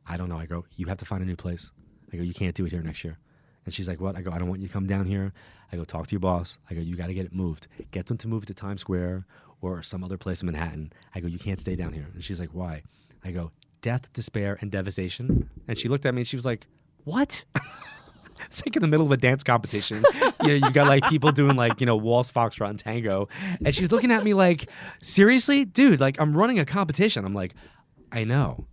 I don't know. I go, you have to find a new place. I go, you can't do it here next year. And she's like, what? I go, I don't want you to come down here. I go, talk to your boss. I go, you got to get it moved. Get them to move to Times Square or some other place in Manhattan. I go, you can't stay down here. And she's like, why? I go, death, despair, and devastation. And she looked at me and she was like, what? It's like in the middle of a dance competition. You got like people doing like, waltz, foxtrot, and tango. And she's looking at me like, seriously? Dude, like I'm running a competition. I'm like, I know.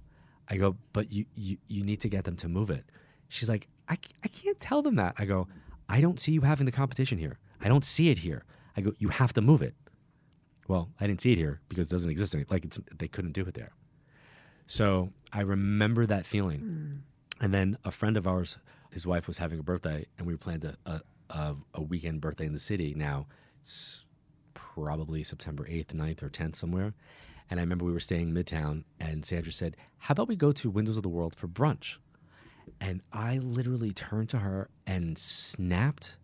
I go, but you need to get them to move it. She's like, I can't tell them that. I go, I don't see you having the competition here. I don't see it here. I go, you have to move it. Well, I didn't see it here because it doesn't exist. They couldn't do it there. So I remember that feeling. And then a friend of ours, his wife was having a birthday, and we planned a weekend birthday in the city. Now, probably September 8th, 9th, or 10th somewhere. And I remember we were staying Midtown, and Sandra said, how about we go to Windows of the World for brunch? And I literally turned to her and snapped.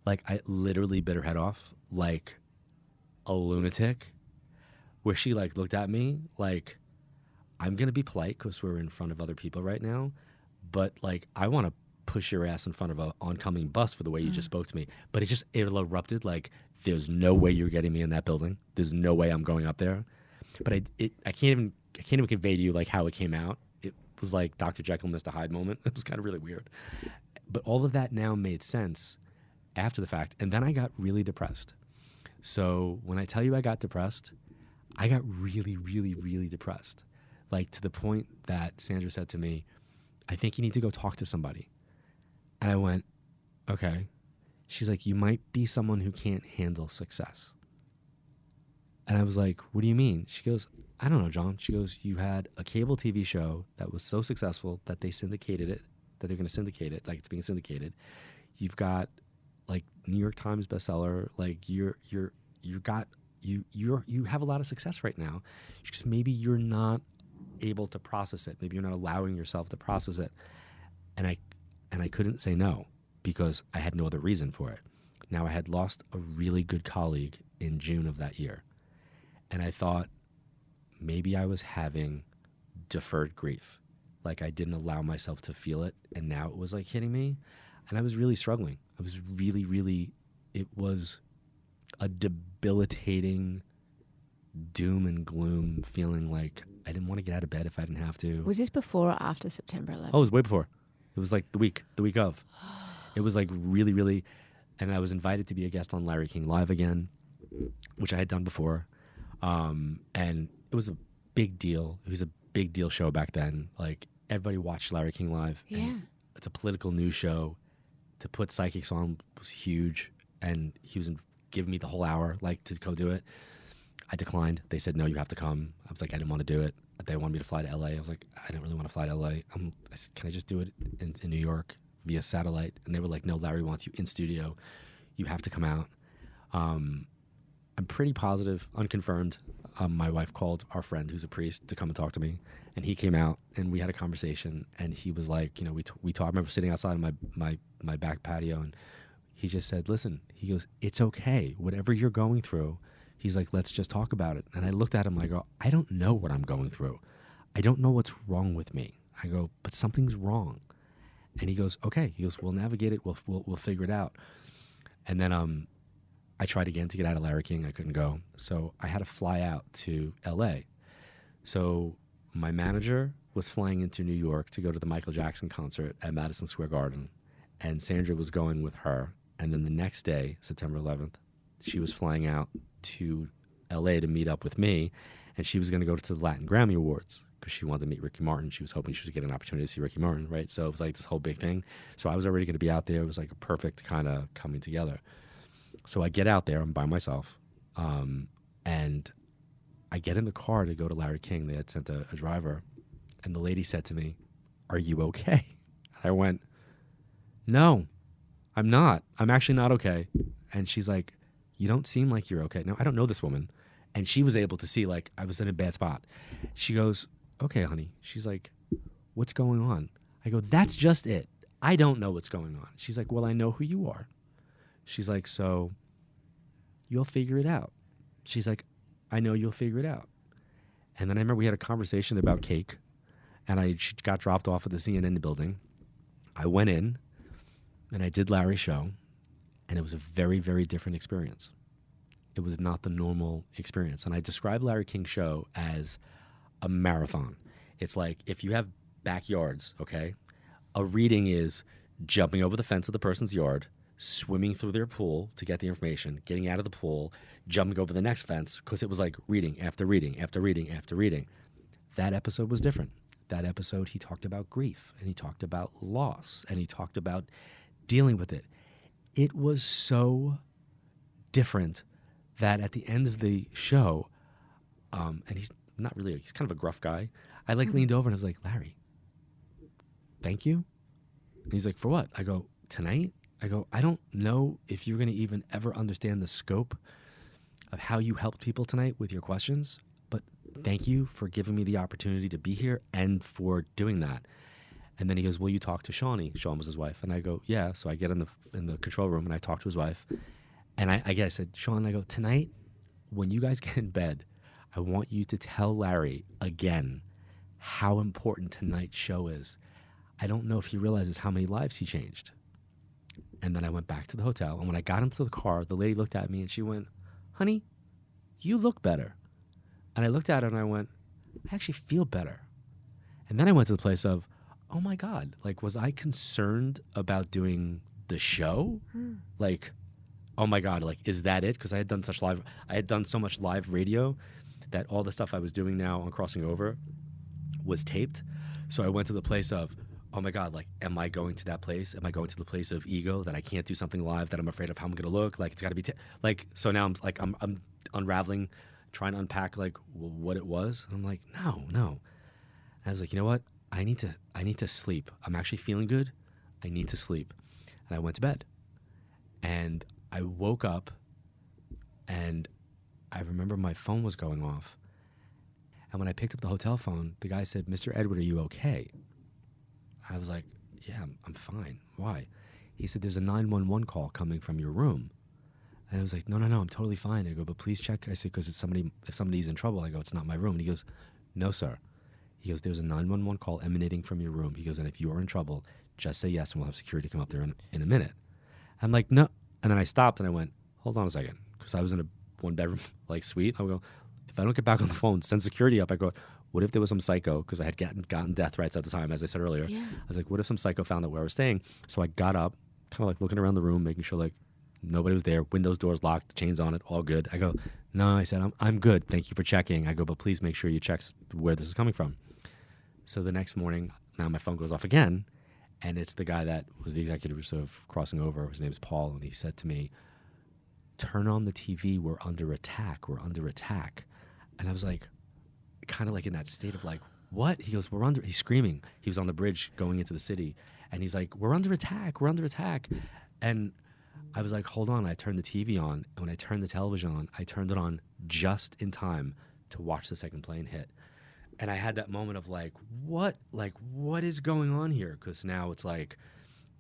Like I literally bit her head off like a lunatic, where she like looked at me like, I'm going to be polite because we're in front of other people right now, but like I want to push your ass in front of an oncoming bus for the way you just spoke to me. But it erupted like, there's no way you're getting me in that building. There's no way I'm going up there. But I can't even convey to you like how it came out. It was like Dr. Jekyll, Mr. Hyde moment. It was kind of really weird. But all of that now made sense after the fact. And then I got really depressed. So when I tell you I got depressed, I got really, really, really depressed. Like to the point that Sandra said to me, I think you need to go talk to somebody. And I went, okay. She's like, you might be someone who can't handle success. And I was like, what do you mean? She goes, I don't know, John. She goes, you had a cable TV show that was so successful that they syndicated it, that they're going to syndicate it, like it's being syndicated. You've got like New York Times bestseller, like you have a lot of success right now. She goes, maybe you're not able to process it. Maybe you're not allowing yourself to process it. And I couldn't say no because I had no other reason for it. Now I had lost a really good colleague in June of that year. And I thought maybe I was having deferred grief. Like I didn't allow myself to feel it. And now it was like hitting me. And I was really struggling. I was really, it was a debilitating doom and gloom feeling like I didn't want to get out of bed if I didn't have to. Was this before or after September 11th? Oh, it was way before. It was like the week of. It was like really, and I was invited to be a guest on Larry King Live again, which I had done before. And it was a big deal. It was a big deal show back then. Like everybody watched Larry King Live. Yeah. And it's a political news show. To put psychics on was huge. And he was giving me the whole hour, like to go do it. I declined. They said, no, you have to come. I was like, I didn't want to do it. They wanted me to fly to LA. I was like, I didn't really want to fly to LA. I said, can I just do it in New York via satellite? And they were like, no, Larry wants you in studio. You have to come out. I'm pretty positive, unconfirmed. My wife called our friend who's a priest to come and talk to me, and he came out and we had a conversation. And he was like, we talked. I remember sitting outside of my back patio, and he just said, listen. He goes, it's okay, whatever you're going through. He's like, let's just talk about it. And I looked at him like, I don't know what I'm going through. I don't know what's wrong with me. I go, but something's wrong. And he goes, okay. He goes, we'll navigate it. We'll figure it out. And then I tried again to get out of Larry King. I couldn't go. So I had to fly out to LA. So my manager was flying into New York to go to the Michael Jackson concert at Madison Square Garden. And Sandra was going with her. And then the next day, September 11th, she was flying out to LA to meet up with me, and she was going to go to the Latin Grammy Awards because she wanted to meet Ricky Martin. She was hoping she would get an opportunity to see Ricky Martin, right? So it was like this whole big thing. So I was already going to be out there. It was like a perfect kind of coming together. So I get out there. I'm by myself, and I get in the car to go to Larry King. They had sent a driver, and the lady said to me, "Are you okay?" I went, "No, I'm not. I'm actually not okay." And she's like, "You don't seem like you're okay." Now, I don't know this woman. And she was able to see, like, I was in a bad spot. She goes, "Okay, honey." She's like, "What's going on?" I go, "That's just it. I don't know what's going on." She's like, "Well, I know who you are." She's like, "So you'll figure it out." She's like, "I know you'll figure it out." And then I remember we had a conversation about cake, and she got dropped off at the CNN building. I went in, and I did Larry's show, and it was a very, very different experience. It was not the normal experience. And I describe Larry King's show as a marathon. It's like if you have backyards, okay, a reading is jumping over the fence of the person's yard, swimming through their pool to get the information, getting out of the pool, jumping over the next fence, because it was like reading after reading after reading after reading. That episode was different. That episode, he talked about grief, and he talked about loss, and he talked about dealing with it. It was so different that at the end of the show, and he's kind of a gruff guy. I leaned over and I was like, "Larry, thank you." And he's like, "For what?" I go, "Tonight?" I go, "I don't know if you're going to even ever understand the scope of how you helped people tonight with your questions, but thank you for giving me the opportunity to be here and for doing that." And then he goes, "Will you talk to Shawnee?" Shawn was his wife. And I go, "Yeah." So I get in the control room and I talk to his wife. And I said, "Shawn," I go, "Tonight, when you guys get in bed, I want you to tell Larry again how important tonight's show is. I don't know if he realizes how many lives he changed." And then I went back to the hotel. And when I got into the car, the lady looked at me and she went, "Honey, you look better." And I looked at her and I went, "I actually feel better." And then I went to the place of, oh my God, like, was I concerned about doing the show? Like, oh my God, like, is that it? Because I had done so much live radio that all the stuff I was doing now on Crossing Over was taped. So I went to the place of, oh my God, like, am I going to that place? Am I going to the place of ego that I can't do something live, that I'm afraid of how I'm going to look? Like, it's got to be, so now I'm unraveling, trying to unpack, like, what it was. And I'm like, no. And I was like, you know what? I need to sleep. I'm actually feeling good. I need to sleep. And I went to bed. And I woke up and I remember my phone was going off. And when I picked up the hotel phone, the guy said, "Mr. Edward, are you okay?" I was like, "Yeah, I'm fine." "Why?" He said, "There's a 911 call coming from your room." And I was like, no, I'm totally fine. I go, "But please check." I said, "Because if somebody's in trouble." I go, "It's not my room." And he goes, "No, sir." He goes, "There's a 911 call emanating from your room." He goes, "And if you are in trouble, just say yes and we'll have security come up there in a minute." I'm like, "No." And then I stopped and I went, "Hold on a second." Because I was in a one-bedroom like suite. I go, if I don't get back on the phone, send security up. I go, what if there was some psycho? Because I had gotten death threats at the time, as I said earlier. Yeah. I was like, what if some psycho found out where I was staying? So I got up, kind of like looking around the room, making sure like nobody was there. Windows, doors locked, the chains on it, all good. I go, "No," I said, I'm good. Thank you for checking. I go, "But please make sure you check where this is coming from." So the next morning, now my phone goes off again, and it's the guy that was the executive producer of Crossing Over. His name is Paul, and he said to me, "Turn on the TV. We're under attack. We're under attack." And I was like, kind of like in that state of like, what? He goes, he's screaming. He was on the bridge going into the city, and he's like, "We're under attack. We're under attack." And I was like, hold on. I turned the TV on, and when I turned the television on, I turned it on just in time to watch the second plane hit. And I had that moment of like, what is going on here? Because now it's like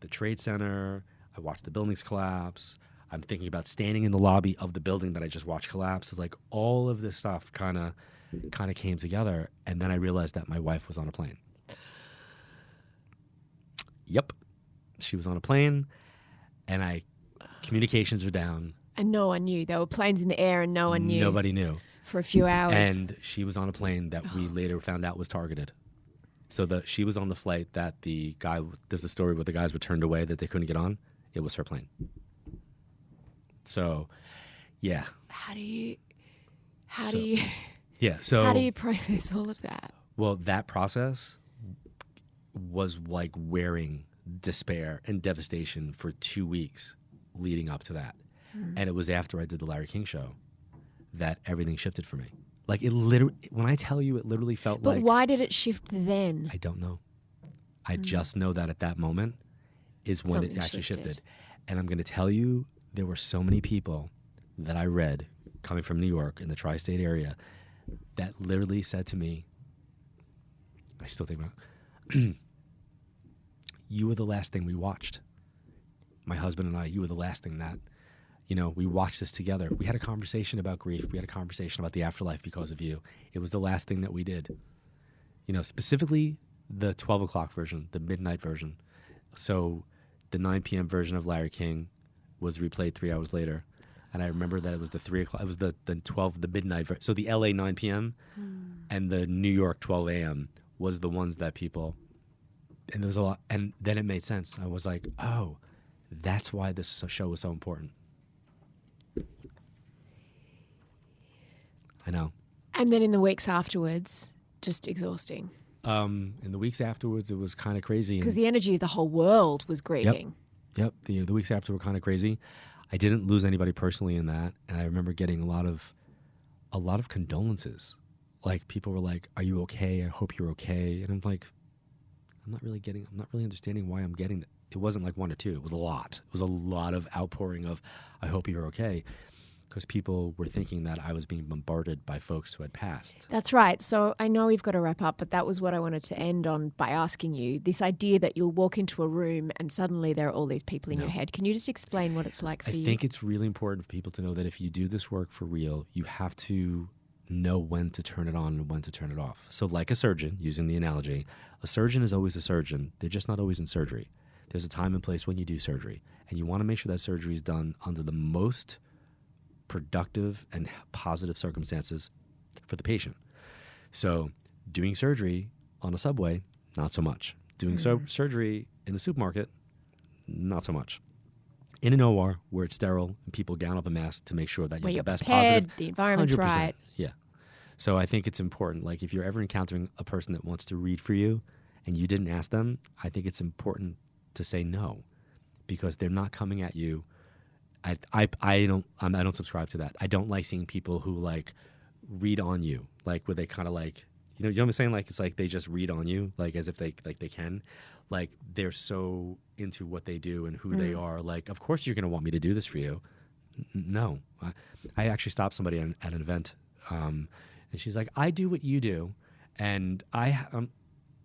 the Trade Center, I watched the buildings collapse. I'm thinking about standing in the lobby of the building that I just watched collapse. It's like all of this stuff kind of came together. And then I realized that my wife was on a plane. Yep. She was on a plane, and communications are down. And no one knew. There were planes in the air and no one knew. Nobody knew. For a few hours. And she was on a plane that we later found out was targeted. So she was on the flight that there's a story where the guys were turned away that they couldn't get on. It was her plane. So, yeah. How do you How do you Yeah. So how do you process all of that? well, that process was like wearing despair and devastation for 2 weeks leading up to that. And it was after I did the Larry King show that everything shifted for me. Like it literally, when I tell you, it literally felt But like, why did it shift then? I don't know. I just know that at that moment is when Something it actually shifted. shifted. And I'm going to tell you, there were so many people that I read coming from New York in the tri-state area that literally said to me, I still think about it, you were the last thing we watched. My husband and I, you were the last thing that, we watched this together. We had a conversation about grief. We had a conversation about the afterlife because of you. It was the last thing that we did. Specifically the 12 o'clock version, the midnight version. So the 9 p.m. version of Larry King was replayed 3 hours later. And I remember that it was the 3 o'clock, it was the 12, the midnight version. So the LA 9 p.m. And the New York 12 a.m. was the ones that people, and there was a lot, and then it made sense. I was like, oh, that's why this show was so important. I know. And then in the weeks afterwards, just exhausting. In the weeks afterwards, it was kind of crazy. Because the energy of the whole world was grieving. Yep. The weeks after were kind of crazy. I didn't lose anybody personally in that, and I remember getting a lot of condolences. Like people were like, "Are you okay? I hope you're okay." And I'm like, I'm not really understanding why I'm getting that. It wasn't like one or two. It was a lot. It was a lot of outpouring of, "I hope you're okay," because people were thinking that I was being bombarded by folks who had passed. That's right. So I know we've got to wrap up, but that was what I wanted to end on by asking you this idea that you'll walk into a room and suddenly there are all these people in your head. Can you just explain what it's like for you? I think it's really important for people to know that if you do this work for real, you have to know when to turn it on and when to turn it off. So like a surgeon, using the analogy, a surgeon is always a surgeon. They're just not always in surgery. There's a time and place when you do surgery, and you want to make sure that surgery is done under the most productive and positive circumstances for the patient. So doing surgery on a subway, not so much. Doing surgery in a supermarket, not so much. In an OR where it's sterile and people gown up a mask to make sure that Where you're you're the best prepared, positive. the environment's 100%. right. Yeah. So I think it's important, like if you're ever encountering a person that wants to read for you and you didn't ask them, I think it's important to say no, because they're not coming at you. I don't subscribe to that. I don't like seeing people who like read on you, like where they kind of like, you know what I'm saying? Like it's like they just read on you, like as if they can, like they're so into what they do and who they are. Like, of course you're going to want me to do this for you. No, I actually stopped somebody at an event, and she's like, "I do what you do," and I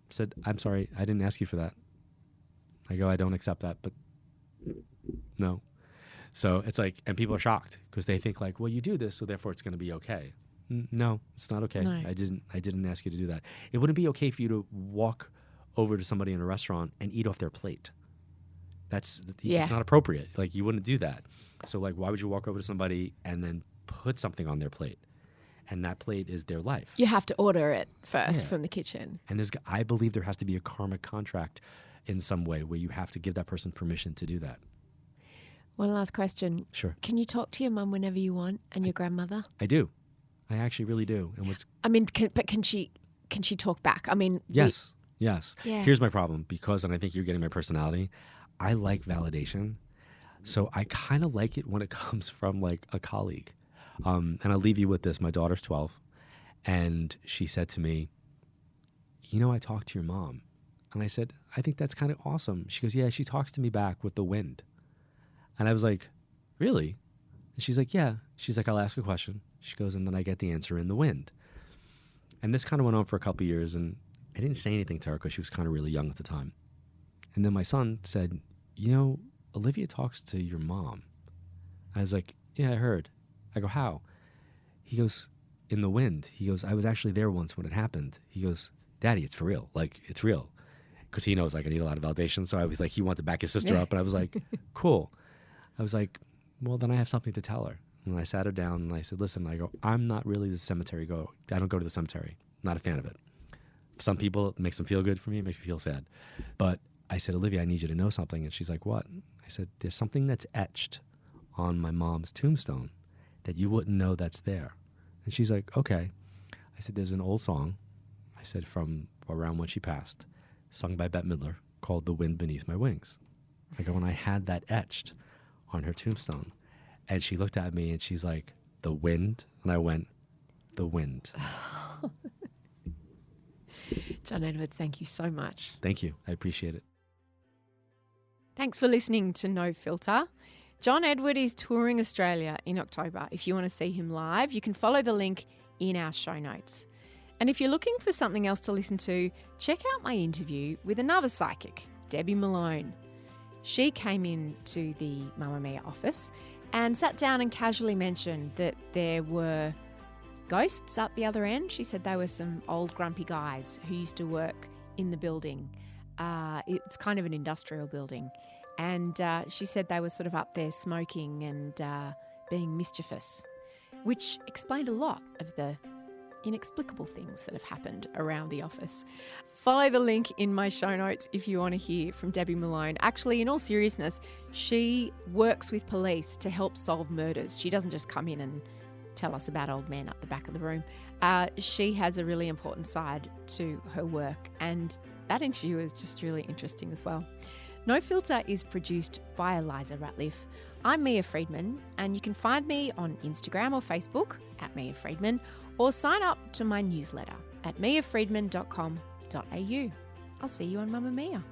said, "I'm sorry, I didn't ask you for that." I go, "I don't accept that," but no. So it's like, and people are shocked because they think like, well, you do this, so therefore it's going to be okay. No, it's not okay. No. I didn't ask you to do that. It wouldn't be okay for you to walk over to somebody in a restaurant and eat off their plate. It's not appropriate. Like you wouldn't do that. So like, why would you walk over to somebody and then put something on their plate? And that plate is their life. You have to order it first from the kitchen. And I believe there has to be a karmic contract in some way where you have to give that person permission to do that. One last question. Sure. Can you talk to your mum whenever you want and your grandmother? I do. I actually really do. And Can she talk back? I mean, yes. Yeah. Here's my problem, and I think you're getting my personality. I like validation. So I kind of like it when it comes from like a colleague. And I'll leave you with this. My daughter's 12. And she said to me, I talked to your mom. And I said, I think that's kind of awesome. She goes, yeah, she talks to me back with the wind. And I was like, really? And she's like, yeah. She's like, I'll ask a question. She goes, and then I get the answer in the wind. And this kind of went on for a couple of years, and I didn't say anything to her because she was kind of really young at the time. And then my son said, Olivia talks to your mom. I was like, yeah, I heard. I go, how? He goes, in the wind. He goes, I was actually there once when it happened. He goes, Daddy, it's for real. Like, it's real. Because he knows like I need a lot of validation. So I was like, he wanted to back his sister up. And I was like, cool. I was like, well, then I have something to tell her. And I sat her down and I said, listen, I go, I'm not really the cemetery I don't go to the cemetery. Not a fan of it. Some people, it makes them feel good. For me, it makes me feel sad. But I said, Olivia, I need you to know something. And she's like, what? I said, there's something that's etched on my mom's tombstone that you wouldn't know that's there. And she's like, okay. I said, there's an old song, I said, from around when she passed, sung by Bette Midler, called The Wind Beneath My Wings. I go, and I had that etched on her tombstone. And she looked at me and she's like, the wind? And I went, the wind. John Edwards, thank you so much. Thank you. I appreciate it. Thanks for listening to No Filter. John Edward is touring Australia in October. If you want to see him live, you can follow the link in our show notes. And if you're looking for something else to listen to, check out my interview with another psychic, Debbie Malone. She came into the Mamamia office and sat down and casually mentioned that there were ghosts up the other end. She said they were some old grumpy guys who used to work in the building. It's kind of an industrial building. And she said they were sort of up there smoking and being mischievous, which explained a lot of the inexplicable things that have happened around the office. Follow the link in my show notes if you want to hear from Debbie Malone. Actually, in all seriousness, she works with police to help solve murders. She doesn't just come in and tell us about old men up the back of the room. She has a really important side to her work, and that interview is just really interesting as well. No Filter is produced by Eliza Ratliff. I'm Mia Friedman, and you can find me on Instagram or Facebook at Mia Friedman, or sign up to my newsletter at miafriedman.com.au. I'll see you on Mamamia.